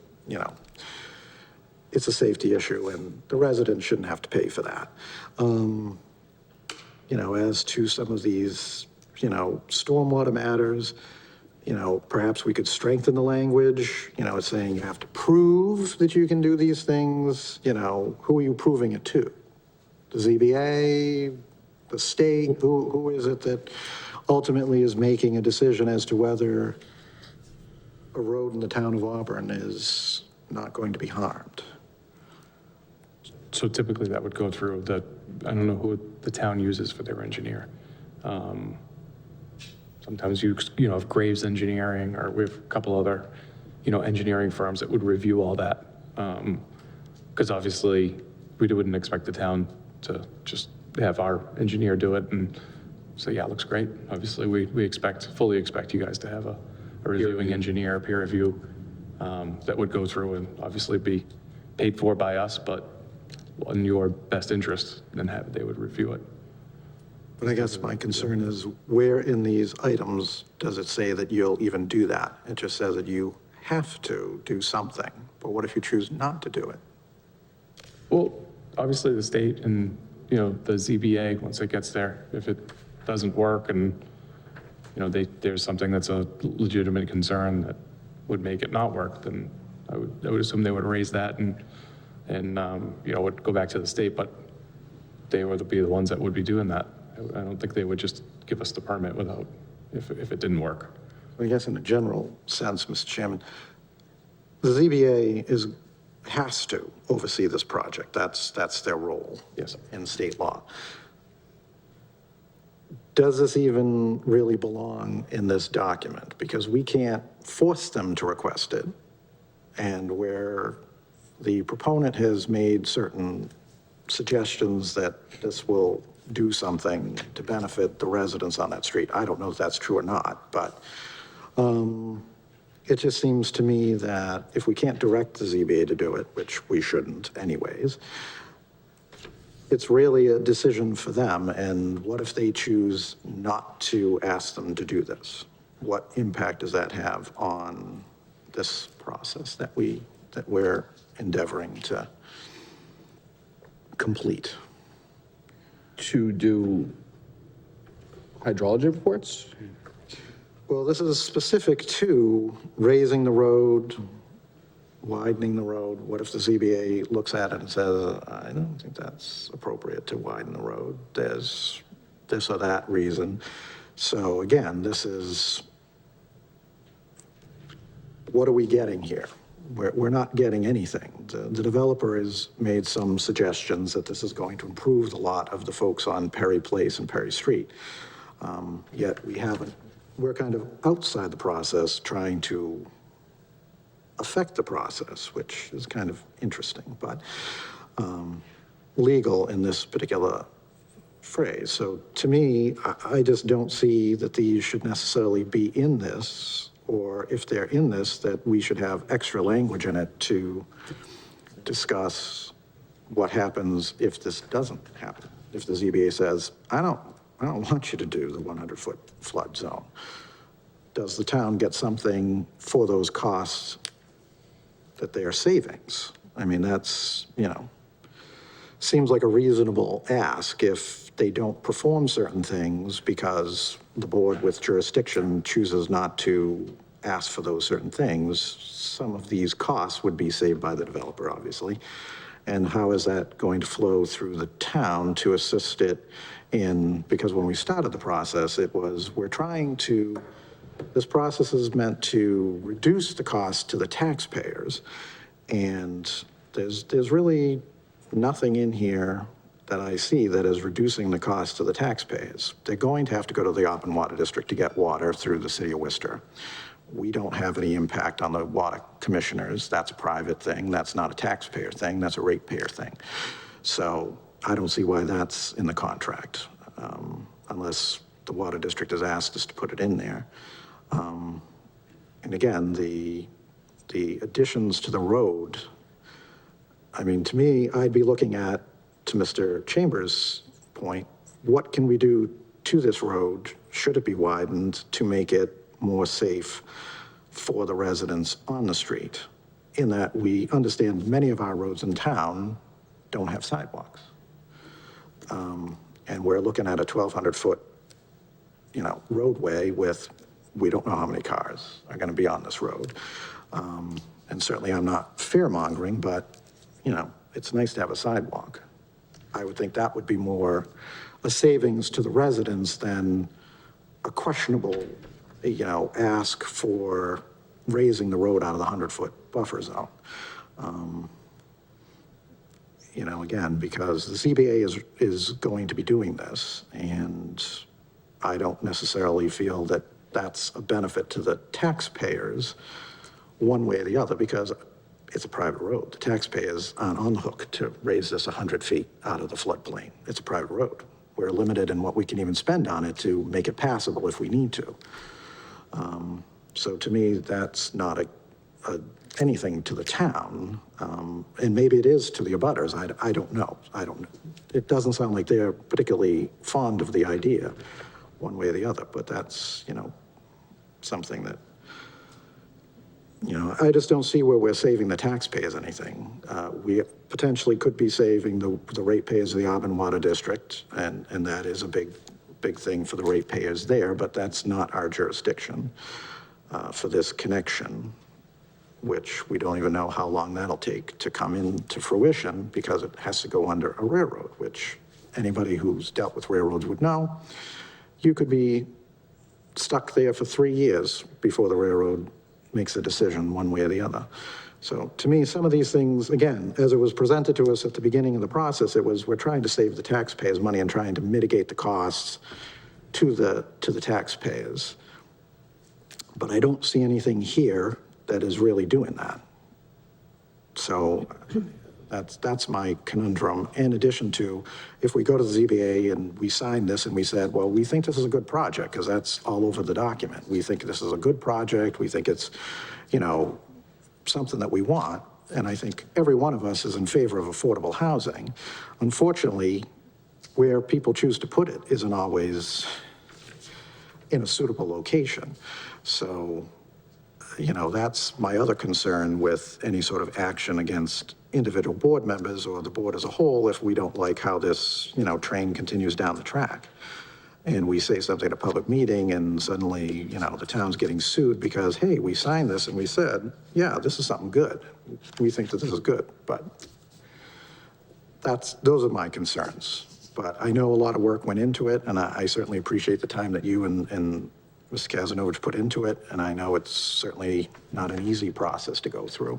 it's a safety issue, and the residents shouldn't have to pay for that. As to some of these, stormwater matters, perhaps we could strengthen the language, it's saying you have to prove that you can do these things, who are you proving it to? The ZBA, the state, who is it that ultimately is making a decision as to whether a road in the town of Auburn is not going to be harmed? So typically that would go through I don't know who the town uses for their engineer. Sometimes you have Graves Engineering, or we have a couple other, engineering firms that would review all that. Because obviously we wouldn't expect the town to just have our engineer do it and say, yeah, it looks great. Obviously we fully expect you guys to have a reviewing engineer, peer review, that would go through and obviously be paid for by us, but in your best interest, then they would review it. But I guess my concern is, where in these items does it say that you'll even do that? It just says that you have to do something, but what if you choose not to do it? Well, obviously the state and, the ZBA, once it gets there, if it doesn't work and, there's something that's a legitimate concern that would make it not work, then I would assume they would raise that and would go back to the state, but they would be the ones that would be doing that. I don't think they would just give us the permit without, if it didn't work. I guess in a general sense, Mr. Chairman, the ZBA has to oversee this project. That's their role. Yes. In state law. Does this even really belong in this document? Because we can't force them to request it. And where the proponent has made certain suggestions that this will do something to benefit the residents on that street. I don't know if that's true or not, but it just seems to me that if we can't direct the ZBA to do it, which we shouldn't anyways, it's really a decision for them. And what if they choose not to ask them to do this? What impact does that have on this process that we're endeavoring to complete? To do hydrology reports? Well, this is specific to raising the road, widening the road. What if the ZBA looks at it and says, I don't think that's appropriate to widen the road. There's this or that reason. So again, this is, what are we getting here? We're not getting anything. The developer has made some suggestions that this is going to improve the lot of the folks on Perry Place and Perry Street. Yet we haven't. We're kind of outside the process trying to affect the process, which is kind of interesting, but legal in this particular phrase. So to me, I just don't see that these should necessarily be in this, or if they're in this, that we should have extra language in it to discuss what happens if this doesn't happen. If the ZBA says, I don't want you to do the 100-foot flood zone. Does the town get something for those costs that they are savings? I mean, that's, seems like a reasonable ask if they don't perform certain things because the board with jurisdiction chooses not to ask for those certain things. Some of these costs would be saved by the developer, obviously. And how is that going to flow through the town to assist it in, because when we started the process, it was, this process is meant to reduce the cost to the taxpayers. And there's really nothing in here that I see that is reducing the cost to the taxpayers. They're going to have to go to the Auburn Water District to get water through the city of Worcester. We don't have any impact on the water commissioners. That's a private thing. That's not a taxpayer thing. That's a ratepayer thing. So I don't see why that's in the contract, unless the water district has asked us to put it in there. And again, the additions to the road, I mean, to me, I'd be looking at, to Mr. Chambers' point, what can we do to this road, should it be widened, to make it more safe for the residents on the street, in that we understand many of our roads in town don't have sidewalks. And we're looking at a 1,200-foot, roadway with, we don't know how many cars are going to be on this road. And certainly I'm not fear-mongering, but, it's nice to have a sidewalk. I would think that would be more a savings to the residents than a questionable, ask for raising the road out of the 100-foot buffer zone. Again, because the ZBA is going to be doing this, and I don't necessarily feel that that's a benefit to the taxpayers one way or the other, because it's a private road. The taxpayers aren't on the hook to raise this 100 feet out of the floodplain. It's a private road. We're limited in what we can even spend on it to make it passable if we need to. So to me, that's not anything to the town, and maybe it is to the abutters. I don't know. It doesn't sound like they're particularly fond of the idea, one way or the other. But that's something that I just don't see where we're saving the taxpayers anything. We potentially could be saving the ratepayers of the Auburn Water District, and that is a big thing for the ratepayers there. But that's not our jurisdiction for this connection, which we don't even know how long that'll take to come into fruition, because it has to go under a railroad, which anybody who's dealt with railroads would know. You could be stuck there for 3 years before the railroad makes a decision one way or the other. So to me, some of these things, again, as it was presented to us at the beginning of the process, it was, we're trying to save the taxpayers money and trying to mitigate the costs to the taxpayers. But I don't see anything here that is really doing that. So that's my conundrum. In addition to, if we go to the ZBA and we sign this and we said, well, we think this is a good project, because that's all over the document. We think this is a good project. We think it's, something that we want. And I think every one of us is in favor of affordable housing. Unfortunately, where people choose to put it isn't always in a suitable location. So, that's my other concern with any sort of action against individual board members or the board as a whole, if we don't like how this, train continues down the track. And we say something at a public meeting and suddenly, the town's getting sued because, hey, we signed this and we said, yeah, this is something good. We think that this is good, but those are my concerns. But I know a lot of work went into it, and I certainly appreciate the time that you and Mr. Kazanovich put into it, and I know it's certainly not an easy process to go through.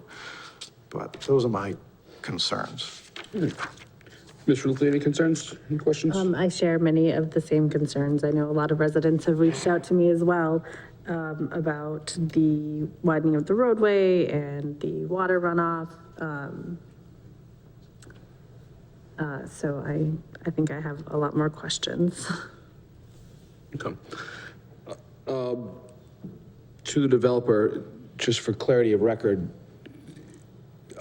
But those are my concerns. Ms. Ruthie, any concerns, any questions? I share many of the same concerns. I know a lot of residents have reached out to me as well about the widening of the roadway and the water runoff. So I think I have a lot more questions. Okay. To the developer, just for clarity of record,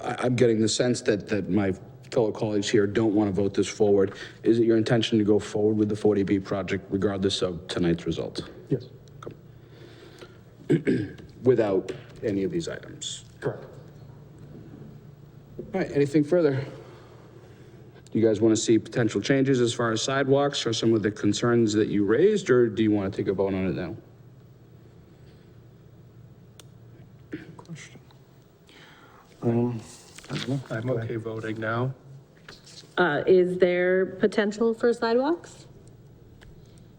I'm getting the sense that my fellow colleagues here don't want to vote this forward. Is it your intention to go forward with the 40B project regardless of tonight's results? Yes. Okay. Without any of these items? Correct. All right, anything further? Do you guys want to see potential changes as far as sidewalks or some of the concerns that you raised, or do you want to take a vote on it now? I'm okay voting now. Is there potential for sidewalks?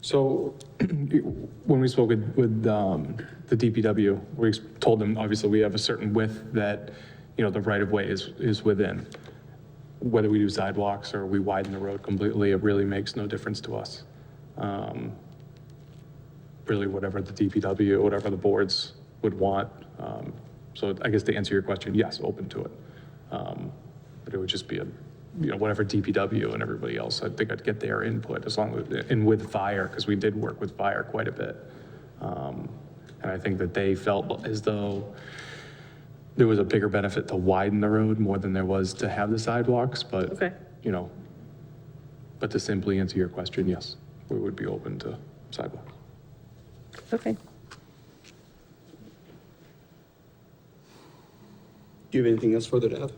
So when we spoke with the DPW, we told them, obviously, we have a certain width that, the right-of-way is within. Whether we do sidewalks or we widen the road completely, it really makes no difference to us. Really, whatever the DPW, whatever the boards would want. So I guess to answer your question, yes, open to it. But it would just be whatever DPW and everybody else, I think I'd get their input as long as, and with fire, because we did work with fire quite a bit. And I think that they felt as though there was a bigger benefit to widen the road more than there was to have the sidewalks, but, Okay. But to simply answer your question, yes, we would be open to sidewalks. Okay. Do you have anything else further to add?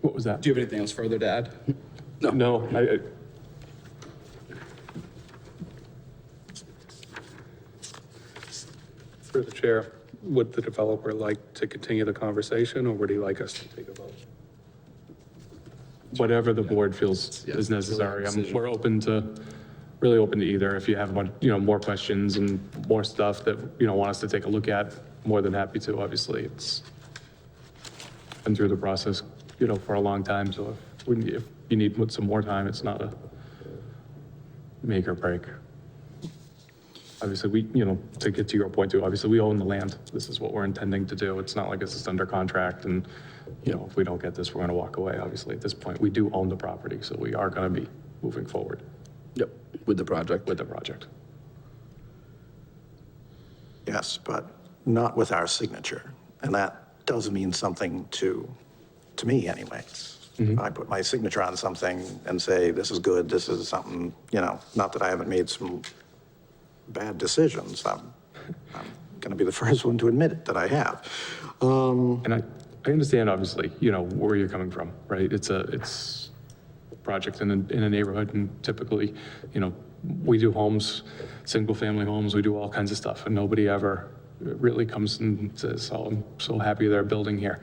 What was that? Do you have anything else further to add? No, Through the chair, would the developer like to continue the conversation, or would he like us to take a vote? Whatever the board feels is necessary. We're really open to either. If you have, more questions and more stuff that, want us to take a look at, more than happy to. Obviously, it's been through the process, for a long time. So if you need some more time, it's not a make or break. Obviously, we, to get to your point too, obviously we own the land. This is what we're intending to do. It's not like it's just under contract and, if we don't get this, we're going to walk away. Obviously, at this point, we do own the property, so we are going to be moving forward. Yep, with the project. With the project. Yes, but not with our signature. And that does mean something to me anyway. I put my signature on something and say, this is good, this is something, not that I haven't made some bad decisions. I'm going to be the first one to admit it, that I have. And I understand, obviously, where you're coming from, right? It's a project in a neighborhood, and typically, we do homes, single-family homes, we do all kinds of stuff, and nobody ever really comes and says, oh, I'm so happy they're building here.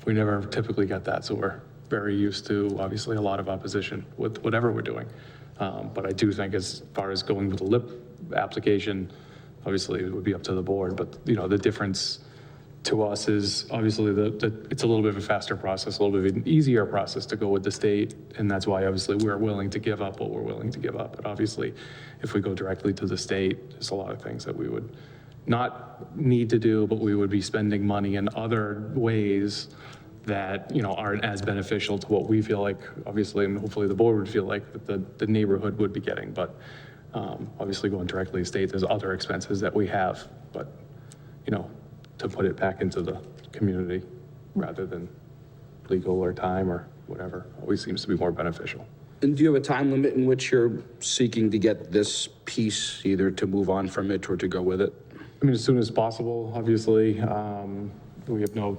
We never typically get that, so we're very used to, obviously, a lot of opposition with whatever we're doing. But I do think as far as going with a lip application, obviously, it would be up to the board, but, the difference to us is obviously it's a little bit of a faster process, a little bit of an easier process to go with the state. And that's why obviously we're willing to give up what we're willing to give up. But obviously, if we go directly to the state, there's a lot of things that we would not need to do, but we would be spending money in other ways that, aren't as beneficial to what we feel like, obviously, and hopefully the board would feel like that the neighborhood would be getting. But obviously going directly to the state, there's other expenses that we have, but, to put it back into the community rather than legal or time or whatever, always seems to be more beneficial. And do you have a time limit in which you're seeking to get this piece, either to move on from it or to go with it? I mean, as soon as possible, obviously. We have no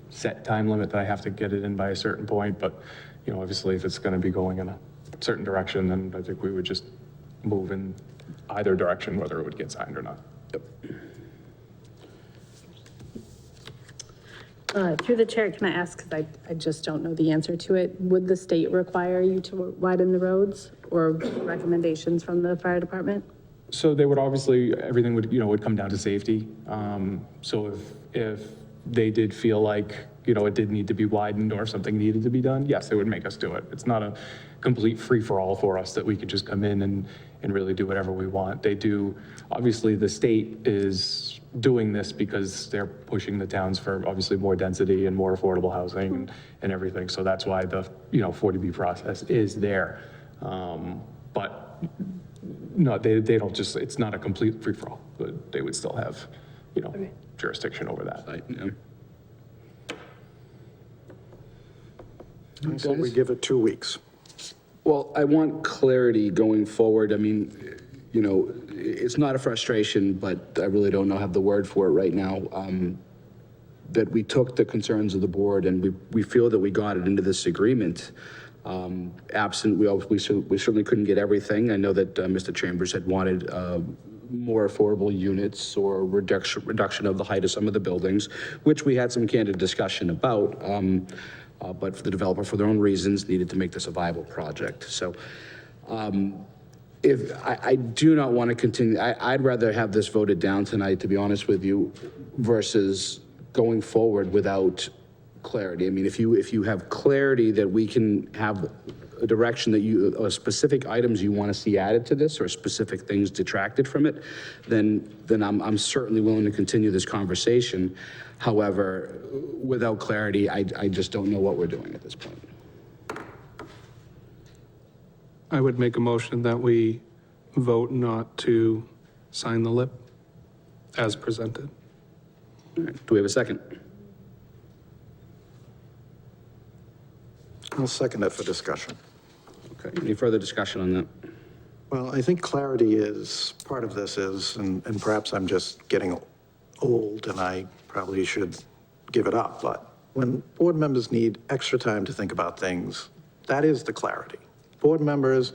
set time limit that I have to get it in by a certain point, but, obviously if it's going to be going in a certain direction, then I think we would just move in either direction, whether it would get signed or not. Yep. Through the chair, can I ask, because I just don't know the answer to it, would the state require you to widen the roads or recommendations from the fire department? So they would obviously, everything would, would come down to safety. So if they did feel like, it did need to be widened or something needed to be done, yes, they would make us do it. It's not a complete free-for-all for us that we could just come in and really do whatever we want. They do, obviously the state is doing this because they're pushing the towns for obviously more density and more affordable housing and everything. So that's why the, 40B process is there. But no, they don't just, it's not a complete free-for-all, but they would still have, jurisdiction over that. Yeah. So we give it 2 weeks. Well, I want clarity going forward. I mean, it's not a frustration, but I really don't have the word for it right now. that we took the concerns of the board and we feel that we got it into this agreement. Absent, we certainly couldn't get everything. I know that Mr. Chambers had wanted more affordable units or reduction of the height of some of the buildings, which we had some candid discussion about. But for the developer, for their own reasons, needed to make this a viable project. So if I do not want to continue, I'd rather have this voted down tonight, to be honest with you, versus going forward without clarity. I mean, if you have clarity that we can have a direction that you, or specific items you want to see added to this, or specific things detracted from it, then I'm certainly willing to continue this conversation. However, without clarity, I just don't know what we're doing at this point. I would make a motion that we vote not to sign the LIP as presented. All right, do we have a second? I'll second it for discussion. Okay, any further discussion on that? Well, I think clarity is, part of this is, and perhaps I'm just getting old and I probably should give it up, but when board members need extra time to think about things, that is the clarity. Board members,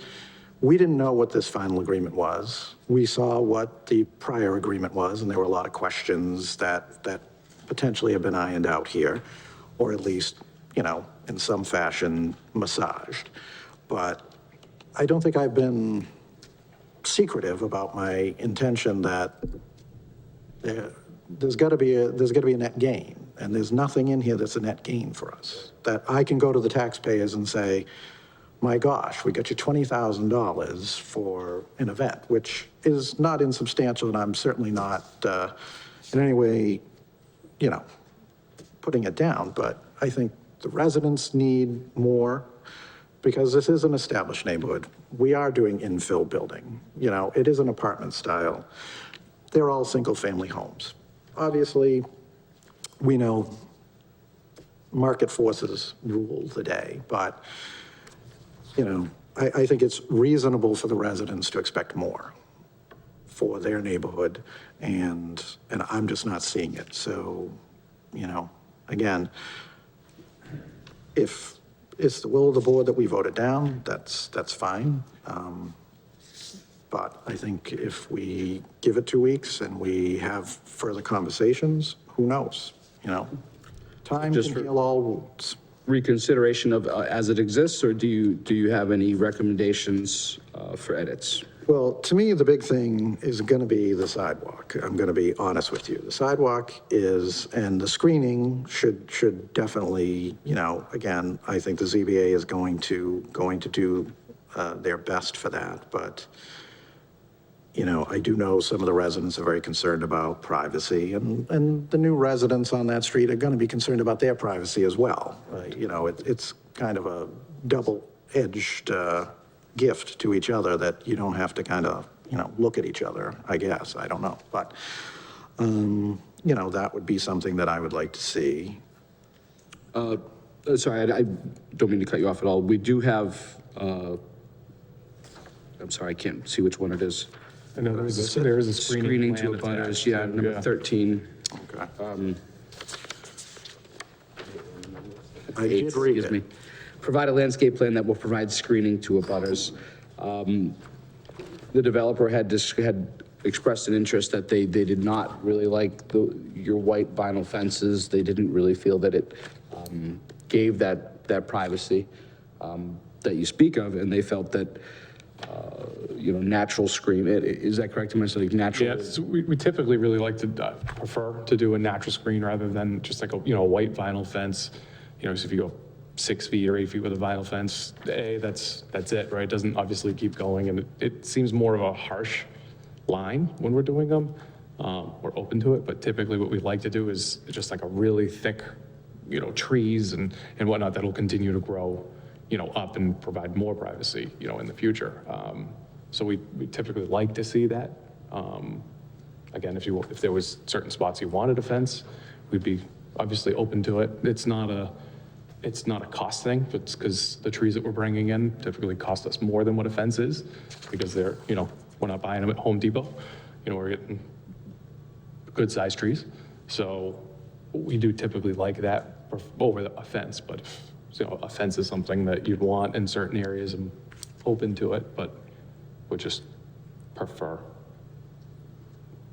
we didn't know what this final agreement was. We saw what the prior agreement was, and there were a lot of questions that potentially have been ironed out here, or at least, you know, in some fashion massaged. But I don't think I've been secretive about my intention that there's got to be a net gain, and there's nothing in here that's a net gain for us. That I can go to the taxpayers and say, my gosh, we got you $20,000 for an event, which is not insubstantial, and I'm certainly not in any way, you know, putting it down, but I think the residents need more, because this is an established neighborhood. We are doing infill building. You know, it is an apartment style. They're all single-family homes. Obviously, we know market forces rule the day, but, you know, I think it's reasonable for the residents to expect more for their neighborhood, and I'm just not seeing it. So, you know, again, if it's the will of the board that we vote it down, that's fine. But I think if we give it 2 weeks and we have further conversations, who knows, you know? Time can heal all wounds. Reconsideration of as it exists, or do you have any recommendations for edits? Well, to me, the big thing is going to be the sidewalk. I'm going to be honest with you. The sidewalk is, and the screening should definitely, you know, again, I think the ZBA is going to do their best for that. But, you know, I do know some of the residents are very concerned about privacy, and the new residents on that street are going to be concerned about their privacy as well. You know, it's kind of a double-edged gift to each other that you don't have to kind of, you know, look at each other, I guess. I don't know. But, you know, that would be something that I would like to see. Sorry, I don't mean to cut you off at all. We do have, I'm sorry, I can't see which one it is. I know there is a Screening to plan abutters, attached, yeah, so, number 13. Okay. I did read Excuse it. me. Provide a landscape plan that will provide screening to abutters. The developer had expressed an interest that they did not really like your white vinyl fences. They didn't really feel that it gave that privacy that you speak of, and they felt that you know, natural screen. Is that correct? Am I saying natural? Yeah, so we typically really like to prefer to do a natural screen rather than just like a, you know, a white vinyl fence. You know, so if you go 6 feet or 8 feet with a vinyl fence, that's it, right? It doesn't obviously keep going, and it seems more of a harsh line when we're doing them. We're open to it, but typically what we like to do is just like a really thick, you know, trees and whatnot that'll continue to grow, you know, up and provide more privacy, you know, in the future. So we typically like to see that. Again, if there was certain spots you wanted a fence, we'd be obviously open to it. It's not a cost thing, it's because the trees that we're bringing in typically cost us more than what a fence is, because they're, you know, we're not buying them at Home Depot. You know, we're getting good sized trees. So we do typically like that over a fence, but if, a fence is something that you'd want in certain areas, I'm open to it, but would just prefer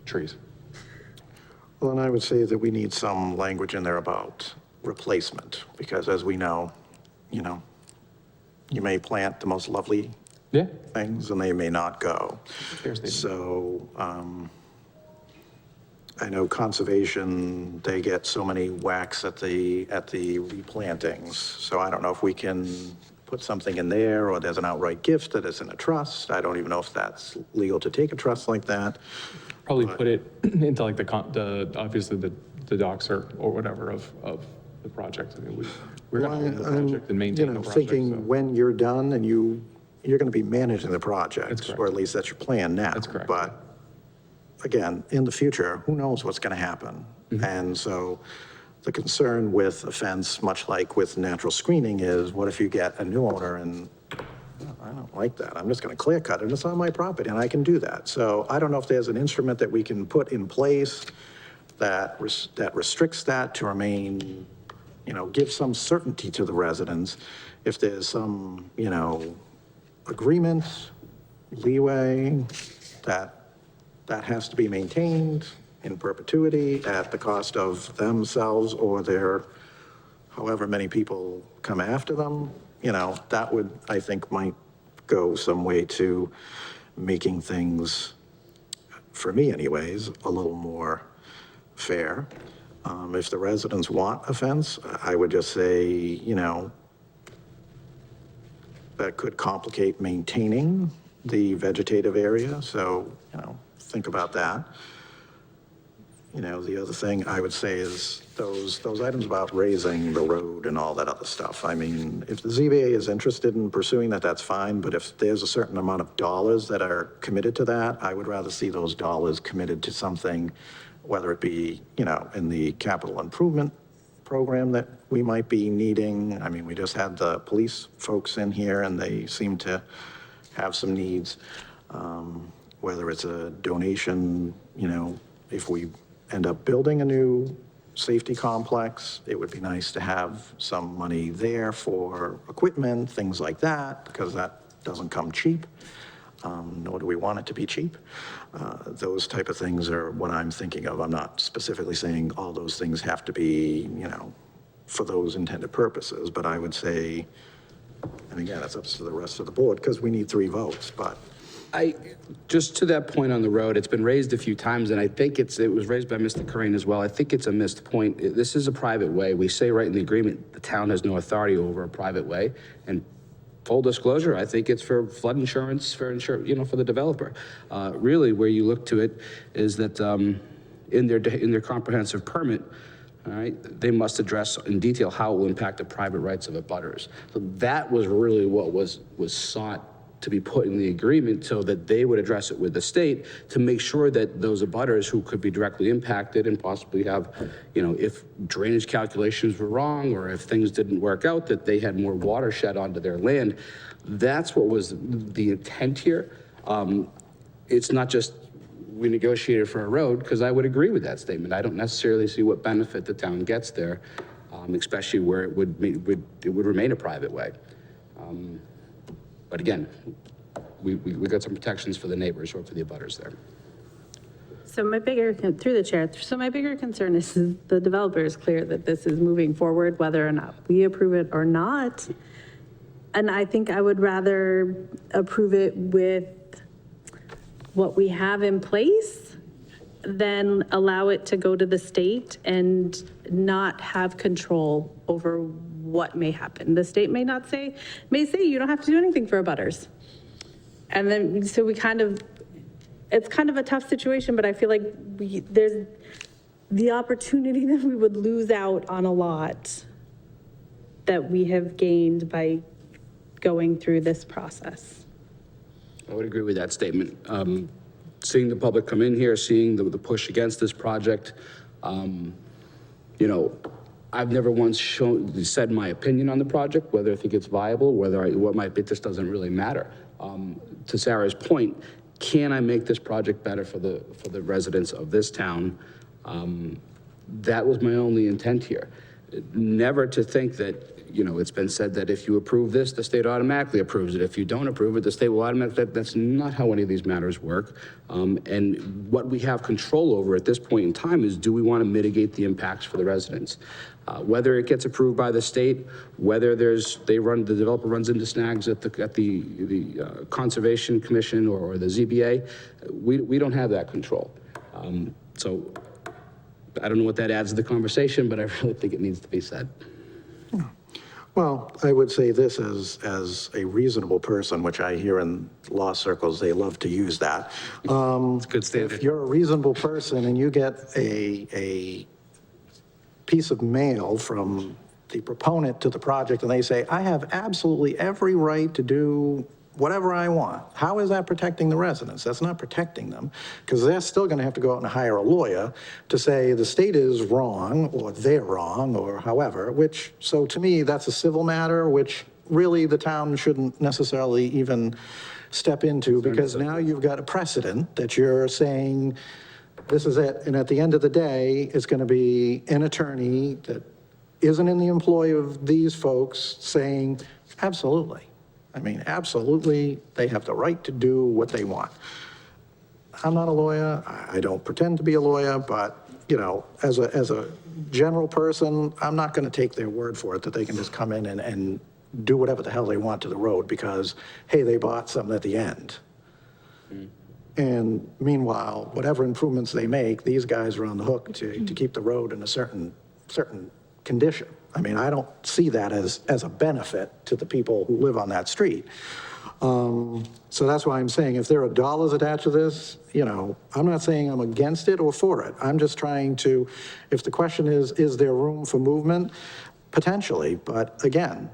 trees. Well, and I would say that we need some language in there about replacement, because as we know, you may plant the most lovely things and they may not go. So, I know conservation, they get so many whacks at the replantings. So I don't know if we can put something in there, or there's an outright gift that is in a trust. I don't even know if that's legal to take a trust like that. Probably put it into like obviously the docs or whatever of the project. I mean, we're going to own the project and maintain the project. Thinking when you're done and you're going to be managing the project, or at least that's your plan now. That's correct. But again, in the future, who knows what's going to happen? And so the concern with a fence, much like with natural screening, is what if you get a new owner and I don't like that. I'm just going to clear cut it. It's on my property and I can do that. So I don't know if there's an instrument that we can put in place that restricts that to remain, give some certainty to the residents. If there's some, agreement, leeway that has to be maintained in perpetuity at the cost of themselves or their, however many people come after them, that would, I think, might go some way to making things, for me anyways, a little more fair. If the residents want a fence, I would just say, that could complicate maintaining the vegetative area. So, think about that. The other thing I would say is those items about raising the road and all that other stuff. I mean, if the ZBA is interested in pursuing that, that's fine. But if there's a certain amount of dollars that are committed to that, I would rather see those dollars committed to something, whether it be, in the capital improvement program that we might be needing. I mean, we just had the police folks in here and they seem to have some needs. Whether it's a donation, if we end up building a new safety complex, it would be nice to have some money there for equipment, things like that, because that doesn't come cheap, nor do we want it to be cheap. Those type of things are what I'm thinking of. I'm not specifically saying all those things have to be, for those intended purposes, but I would say, and again, it's up to the rest of the board, because we need 3 votes, but Just to that point on the road, it's been raised a few times, and I think it was raised by Mr. Corain as well. I think it's a missed point. This is a private way. We say right in the agreement, the town has no authority over a private way. And full disclosure, I think it's for flood insurance, for the developer. Really, where you look to it is that in their comprehensive permit, all right, they must address in detail how it will impact the private rights of abutters. So that was really what was sought to be put in the agreement, so that they would address it with the state to make sure that those abutters who could be directly impacted and possibly have, if drainage calculations were wrong or if things didn't work out, that they had more watershed onto their land. That's what was the intent here. It's not just we negotiated for a road, because I would agree with that statement. I don't necessarily see what benefit the town gets there, especially where it would remain a private way. But again, we got some protections for the neighbors or for the abutters there. So through the chair, my bigger concern is the developer is clear that this is moving forward, whether or not we approve it or not. And I think I would rather approve it with what we have in place than allow it to go to the state and not have control over what may happen. The state may say you don't have to do anything for abutters. And then, so it's kind of a tough situation, but I feel like there's the opportunity that we would lose out on a lot that we have gained by going through this process. I would agree with that statement. Seeing the public come in here, seeing the push against this project, I've never once said my opinion on the project, whether I think it's viable, what might be, this doesn't really matter. To Sarah's point, can I make this project better for the residents of this town? That was my only intent here. Never to think that, you know, it's been said that if you approve this, the state automatically approves it. If you don't approve it, the state will automatically, that's not how any of these matters work. And what we have control over at this point in time is, do we want to mitigate the impacts for the residents? Whether it gets approved by the state, whether the developer runs into snags at the Conservation Commission or the ZBA, we don't have that control. So I don't know what that adds to the conversation, but I really think it needs to be said. Well, I would say this as a reasonable person, which I hear in law circles, they love to use that. It's a good standard. If you're a reasonable person and you get a piece of mail from the proponent to the project and they say, I have absolutely every right to do whatever I want, how is that protecting the residents? That's not protecting them, because they're still going to have to go out and hire a lawyer to say the state is wrong, or they're wrong, or however, which, so to me, that's a civil matter, which really the town shouldn't necessarily even step into, because now you've got a precedent that you're saying, this is it, and at the end of the day, it's going to be an attorney that isn't in the employ of these folks saying, absolutely. I mean, absolutely, they have the right to do what they want. I'm not a lawyer, I don't pretend to be a lawyer, but, you know, as a general person, I'm not going to take their word for it that they can just come in and do whatever the hell they want to the road because, hey, they bought something at the end. And meanwhile, whatever improvements they make, these guys are on the hook to keep the road in a certain condition. I mean, I don't see that as a benefit to the people who live on that street. So that's why I'm saying if there are dollars attached to this, you know, I'm not saying I'm against it or for it. I'm just trying to, if the question is there room for movement? Potentially, but again,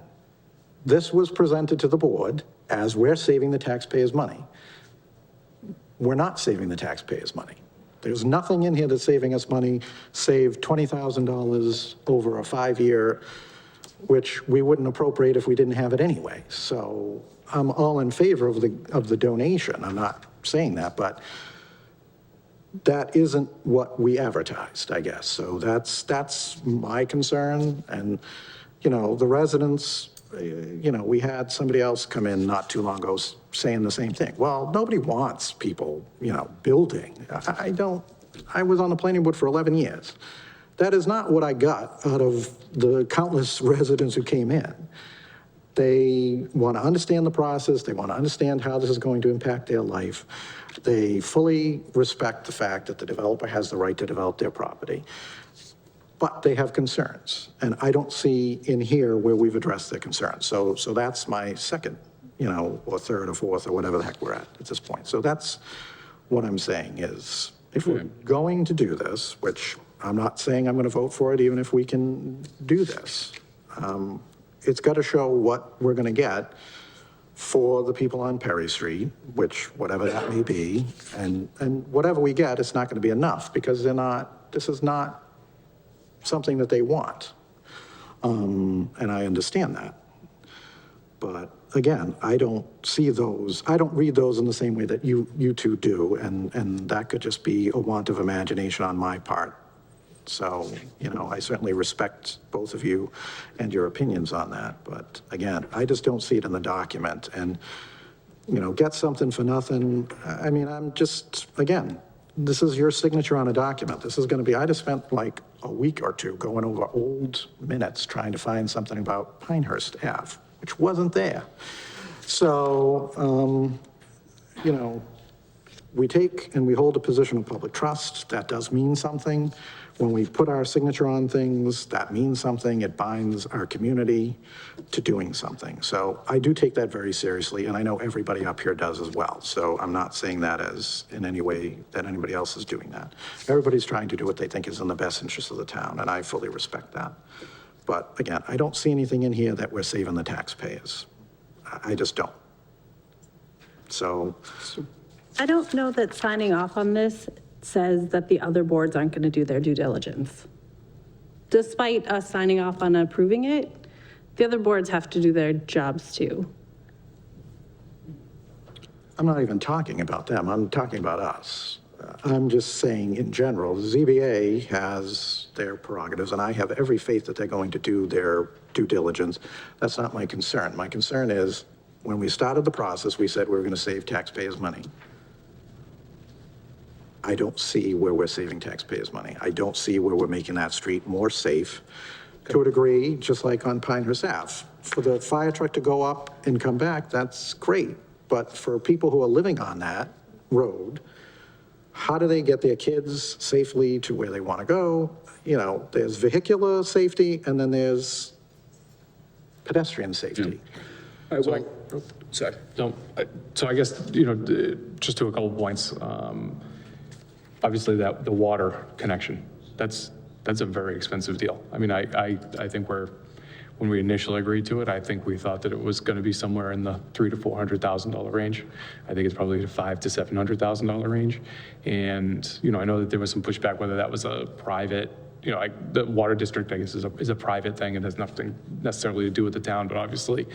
this was presented to the board as we're saving the taxpayers' money. We're not saving the taxpayers' money. There's nothing in here that's saving us money, save $20,000 over a 5-year, which we wouldn't appropriate if we didn't have it anyway. So I'm all in favor of the donation. I'm not saying that, but that isn't what we advertised, I guess. So that's my concern. And, you know, the residents, you know, we had somebody else come in not too long ago saying the same thing. Well, nobody wants people, you know, building. I was on the planning board for 11 years. That is not what I got out of the countless residents who came in. They want to understand the process. They want to understand how this is going to impact their life. They fully respect the fact that the developer has the right to develop their property. But they have concerns, and I don't see in here where we've addressed their concerns. So that's my second, you know, or third or fourth or whatever the heck we're at this point. So that's what I'm saying is, if we're going to do this, which I'm not saying I'm going to vote for it, even if we can do this, it's got to show what we're going to get for the people on Perry Street, which whatever that may be, and whatever we get, it's not going to be enough because this is not something that they want. And I understand that. But again, I don't see those, I don't read those in the same way that you two do, and that could just be a want of imagination on my part. So, you know, I certainly respect both of you and your opinions on that. But again, I just don't see it in the document. And, you know, get something for nothing. I mean, I'm just, again, this is your signature on a document. This is going to be, I just spent like a week or two going over old minutes trying to find something about Pinehurst Ave, which wasn't there. So, you know, we take and we hold a position of public trust. That does mean something. When we put our signature on things, that means something. It binds our community to doing something. So I do take that very seriously, and I know everybody up here does as well. So I'm not saying that as in any way that anybody else is doing that. Everybody's trying to do what they think is in the best interest of the town, and I fully respect that. But again, I don't see anything in here that we're saving the taxpayers. I just don't. So I don't know that signing off on this says that the other boards aren't going to do their due diligence. Despite us signing off on approving it, the other boards have to do their jobs too. I'm not even talking about them. I'm talking about us. I'm just saying in general, the ZBA has their prerogatives, and I have every faith that they're going to do their due diligence. That's not my concern. My concern is, when we started the process, we said we were going to save taxpayers' money. I don't see where we're saving taxpayers' money. I don't see where we're making that street more safe. To a degree, just like on Pinehurst Ave. For the fire truck to go up and come back, that's great. But for people who are living on that road, how do they get their kids safely to where they want to go? You know, there's vehicular safety, and then there's pedestrian safety. Sorry. So I guess, just to a couple points. Obviously, the water connection, that's a very expensive deal. I mean, I think when we initially agreed to it, I think we thought that it was going to be somewhere in the $300,000 to $400,000 range. I think it's probably the $500,000 to $700,000 range. And, I know that there was some pushback whether that was a private, the water district, I guess, is a private thing and has nothing necessarily to do with the town, but obviously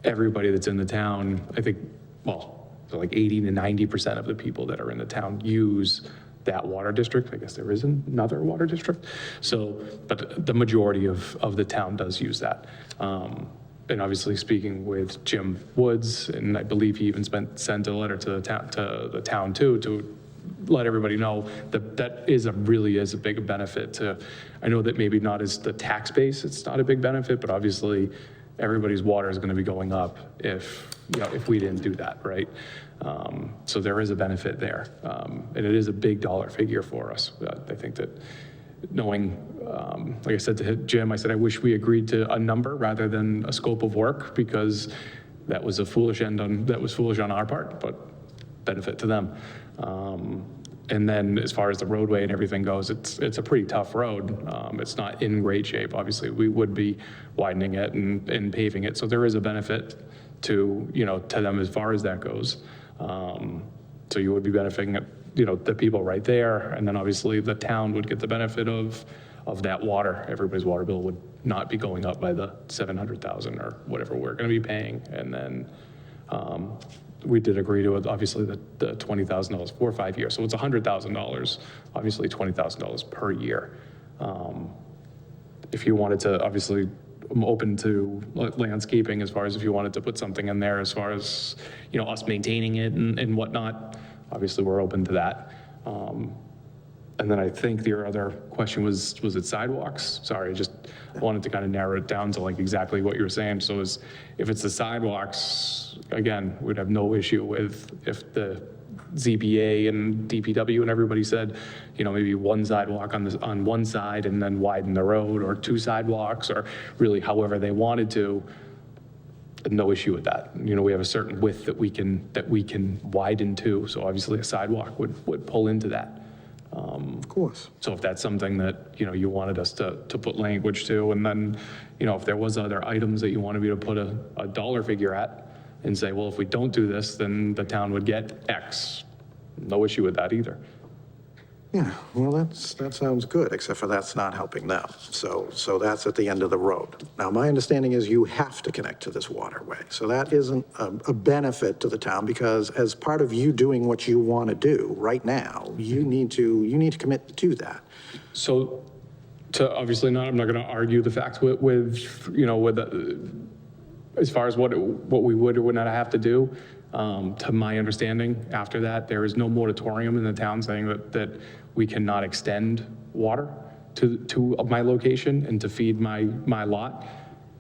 everybody that's in the town, I think, so like 80 to 90% of the people that are in the town use that water district. I guess there is another water district. So, but the majority of the town does use that. And obviously speaking with Jim Woods, and I believe he even sent a letter to the town too, to let everybody know that really is a big benefit to, I know that maybe not as the tax base, it's not a big benefit, but obviously everybody's water is going to be going up if we didn't do that, right? So there is a benefit there. And it is a big dollar figure for us. I think that knowing, like I said to Jim, I said, I wish we agreed to a number rather than a scope of work, because that was foolish on our part, but benefit to them. And then as far as the roadway and everything goes, it's a pretty tough road. It's not in great shape. Obviously, we would be widening it and paving it. So there is a benefit to them as far as that goes. So you would be benefiting, the people right there. And then obviously the town would get the benefit of that water. Everybody's water bill would not be going up by the $700,000 or whatever we're going to be paying. And then, we did agree to it, obviously, the $20,000 for 5 years. So it's $100,000, obviously $20,000 per year. If you wanted to, obviously, I'm open to landscaping as far as if you wanted to put something in there as far as, us maintaining it and whatnot. Obviously, we're open to that. And then I think your other question was it sidewalks? Sorry, just wanted to kind of narrow it down to like exactly what you were saying. So if it's the sidewalks, again, we'd have no issue with if the ZBA and DPW and everybody said, maybe one sidewalk on one side and then widen the road, or two sidewalks, or really however they wanted to. No issue with that. We have a certain width that we can widen to. So obviously a sidewalk would pull into that. Of course. So if that's something that, you wanted us to put language to, and then, if there was other items that you wanted me to put a dollar figure at and say, well, if we don't do this, then the town would get X. No issue with that either. Yeah, well, that sounds good, except for that's not helping them. So that's at the end of the road. Now, my understanding is you have to connect to this waterway. So that isn't a benefit to the town, because as part of you doing what you want to do right now, you need to commit to that. So obviously I'm not going to argue the facts with as far as what we would or would not have to do. To my understanding, after that, there is no moratorium in the town saying that we cannot extend water to my location and to feed my lot.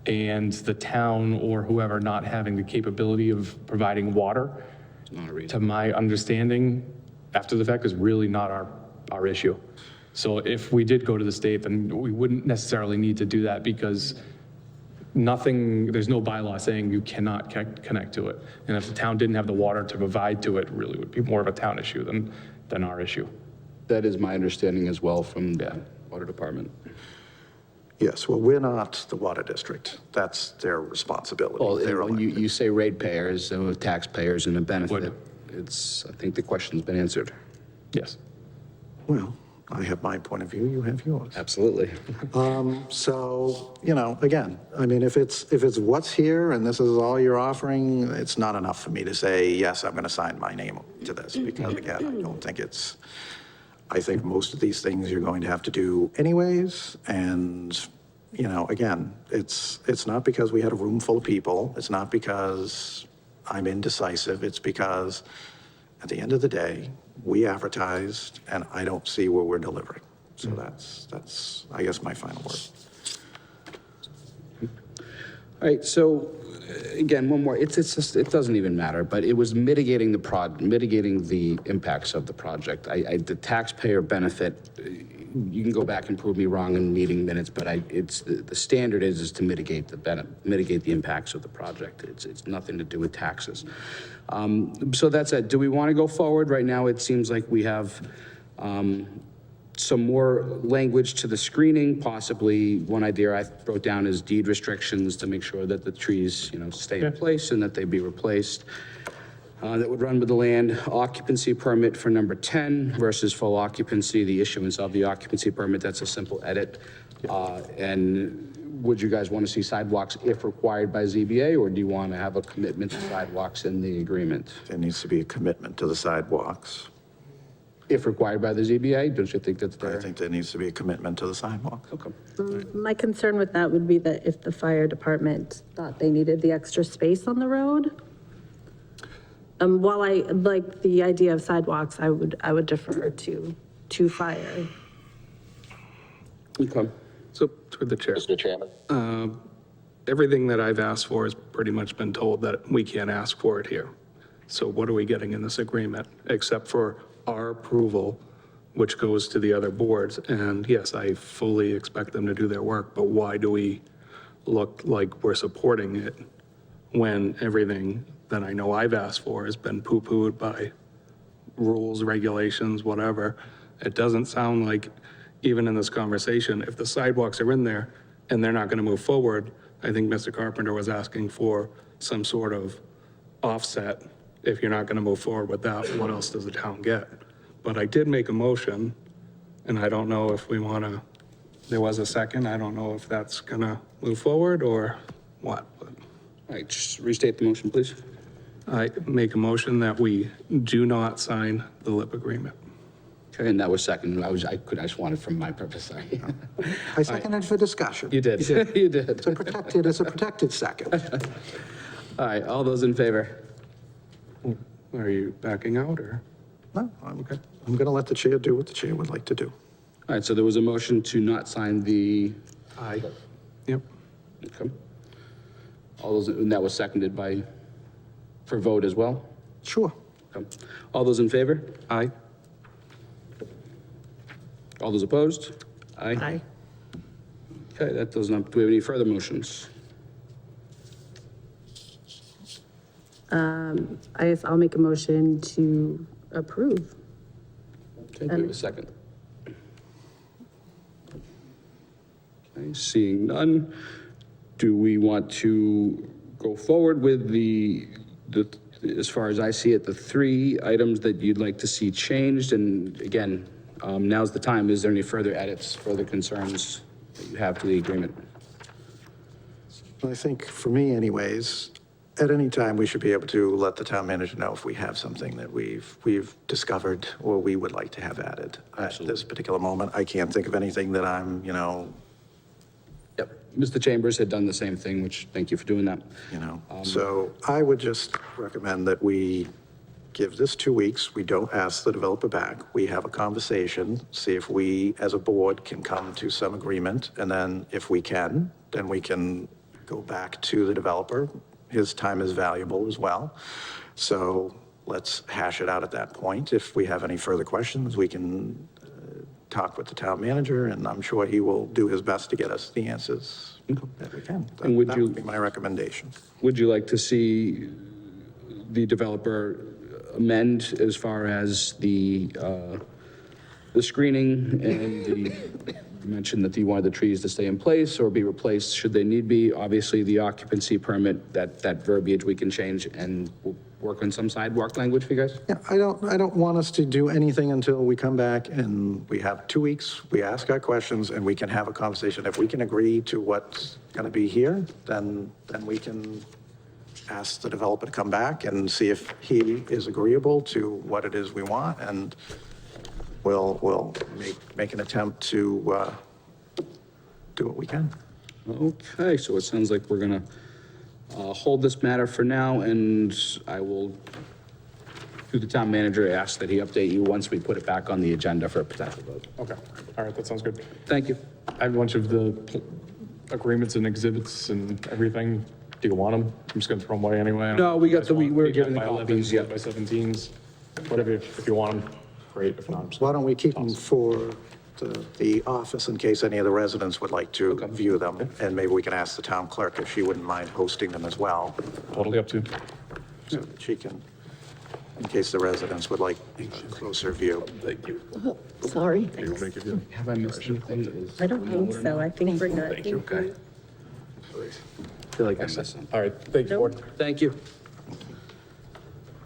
And the town or whoever not having the capability of providing water, to my understanding, after the fact, is really not our issue. So if we did go to the state, then we wouldn't necessarily need to do that, because there's no bylaw saying you cannot connect to it. And if the town didn't have the water to provide to it, it really would be more of a town issue than our issue. That is my understanding as well from the water department. Yes, well, we're not the water district. That's their responsibility. Well, when you say ratepayers, taxpayers and a benefit, I think the question's been answered. Yes. Well, I have my point of view, you have yours. Absolutely. So, again, I mean, if it's what's here and this is all you're offering, it's not enough for me to say, yes, I'm going to sign my name to this, because again, I don't think it's I think most of these things you're going to have to do anyways, and, you know, again, it's not because we had a room full of people, it's not because I'm indecisive, it's because at the end of the day, we advertised, and I don't see where we're delivering. So that's, I guess, my final word. All right, so again, one more, it's just, it doesn't even matter, but it was mitigating mitigating the impacts of the project. The taxpayer benefit, you can go back and prove me wrong in meeting minutes, but it's, the standard is to mitigate the impacts of the project. It's nothing to do with taxes. So that's it. Do we want to go forward? Right now, it seems like we have, some more language to the screening, possibly one idea I wrote down is deed restrictions to make sure that the trees, you know, stay in place and that they be replaced. That would run with the land. Occupancy permit for number 10 versus full occupancy, the issuance of the occupancy permit, that's a simple edit. And would you guys want to see sidewalks if required by ZBA, or do you want to have a commitment to sidewalks in the agreement? There needs to be a commitment to the sidewalks. If required by the ZBA, don't you think that's fair? I think there needs to be a commitment to the sidewalk. Okay. My concern with that would be that if the fire department thought they needed the extra space on the road, while I like the idea of sidewalks, I would defer to fire. Okay. So through the chair. Mr. Chairman. Everything that I've asked for has pretty much been told that we can't ask for it here. So what are we getting in this agreement, except for our approval, which goes to the other boards? And yes, I fully expect them to do their work, but why do we look like we're supporting it when everything that I know I've asked for has been poo-pooed by rules, regulations, whatever? It doesn't sound like, even in this conversation, if the sidewalks are in there and they're not going to move forward, I think Mr. Carpenter was asking for some sort of offset. If you're not going to move forward with that, what else does the town get? But I did make a motion, and I don't know if we want to, there was a second, I don't know if that's going to move forward or what. But All right, just restate the motion, please. I make a motion that we do not sign the LIP agreement. Okay, and that was second. I just wanted from my purpose, sorry. I seconded for discussion. You did. You did. It's a protected second. All right, all those in favor? Are you backing out or? No, I'm going to let the chair do what the chair would like to do. All right, so there was a motion to not sign the, Aye. Yep. okay. All those, and that was seconded by, for vote as well? Sure. Okay. All those in favor? Aye. All those opposed? Aye. Okay, that does not, do we have any further motions? I guess I'll make a motion to approve. Okay, do we have a second? Okay, seeing none, do we want to go forward with as far as I see it, the 3 items that you'd like to see changed? And again, now's the time. Is there any further edits, further concerns that you have to the agreement? I think for me anyways, at any time, we should be able to let the town manager know if we have something that we've discovered or we would like to have added. At this particular moment, I can't think of anything that I'm, Yep. Mr. Chambers had done the same thing, which, thank you for doing that. So I would just recommend that we give this 2 weeks. We don't ask the developer back. We have a conversation, see if we, as a board, can come to some agreement. And then if we can, then we can go back to the developer. His time is valuable as well. So let's hash it out at that point. If we have any further questions, we can talk with the town manager, and I'm sure he will do his best to get us the answers that we can. And would that you- would be my recommendation. Would you like to see the developer amend as far as the screening and you mentioned that you wanted the trees to stay in place or be replaced should they need be? Obviously, the occupancy permit, that verbiage we can change and we'll work on some sidewalk language for you guys? Yeah, I don't want us to do anything until we come back and we have 2 weeks, we ask our questions, and we can have a conversation. If we can agree to what's going to be here, then we can ask the developer to come back and see if he is agreeable to what it is we want, and we'll make an attempt to do what we can. Okay, so it sounds like we're gonna hold this matter for now, and I will, through the town manager, ask that he update you once we put it back on the agenda for a potential vote. Okay, all right, that sounds good. Thank you. I have a bunch of the agreements and exhibits and everything. Do you want them? I'm just gonna throw them away anyway. No, we got the, we were You got given the by 11s, copies, yeah. By 17s, whatever, if you want them, great, if not, I'm just. Why don't we keep them for the office in case any of the residents would like to view them? And maybe we can ask the town clerk if she wouldn't mind hosting them as well, Totally up to you. so that she can, in case the residents would like a closer view. Thank you. Sorry. Have I missed anything? I don't think so. I think we're good. Thank you. Okay. I feel like I missed something. All right, thank you, Board. Thank you.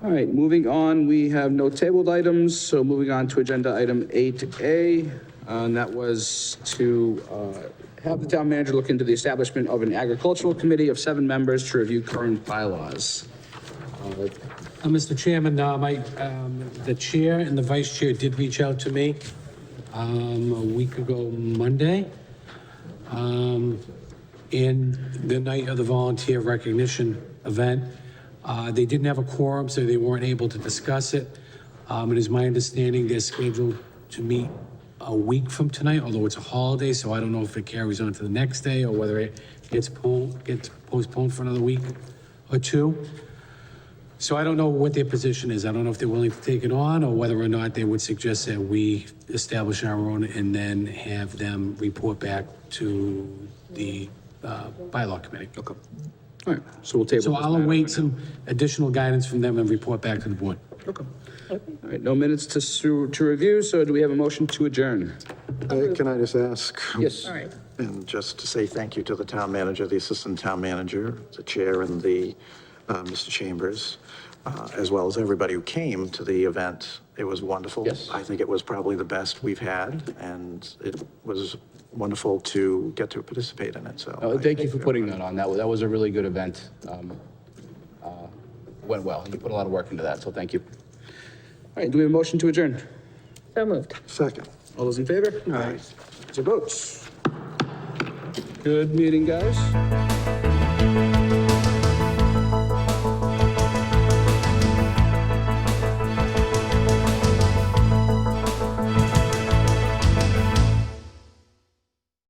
All right, moving on, we have no tabled items, so moving on to agenda item 8A, and that was to have the town manager look into the establishment of an agricultural committee of 7 members to review current bylaws. Mr. Chairman, the chair and the vice chair did reach out to me a week ago Monday, in the night of the volunteer recognition event. They didn't have a quorum, so they weren't able to discuss it. It is my understanding they're scheduled to meet a week from tonight, although it's a holiday, so I don't know if it carries on to the next day or whether it gets postponed for another week or two. So I don't know what their position is. I don't know if they're willing to take it on or whether or not they would suggest that we establish our own and then have them report back to the bylaw committee. Okay. All right, so we'll table So this I'll matter await for now. some additional guidance from them and report back to the board. Okay. All right, no minutes to review, so do we have a motion to adjourn? Can I just ask? Yes. All right. And just to say thank you to the town manager, the assistant town manager, the chair, and the, Mr. Chambers, as well as everybody who came to the event. It was wonderful. Yes. I think it was probably the best we've had, and it was wonderful to get to participate in it, so. Thank you for putting that on. That was a really good event. Went well. You put a lot of work into that, so thank you. All right, do we have a motion to adjourn? So moved. Second. All those in favor? Aye. It's a vote. Good meeting, guys.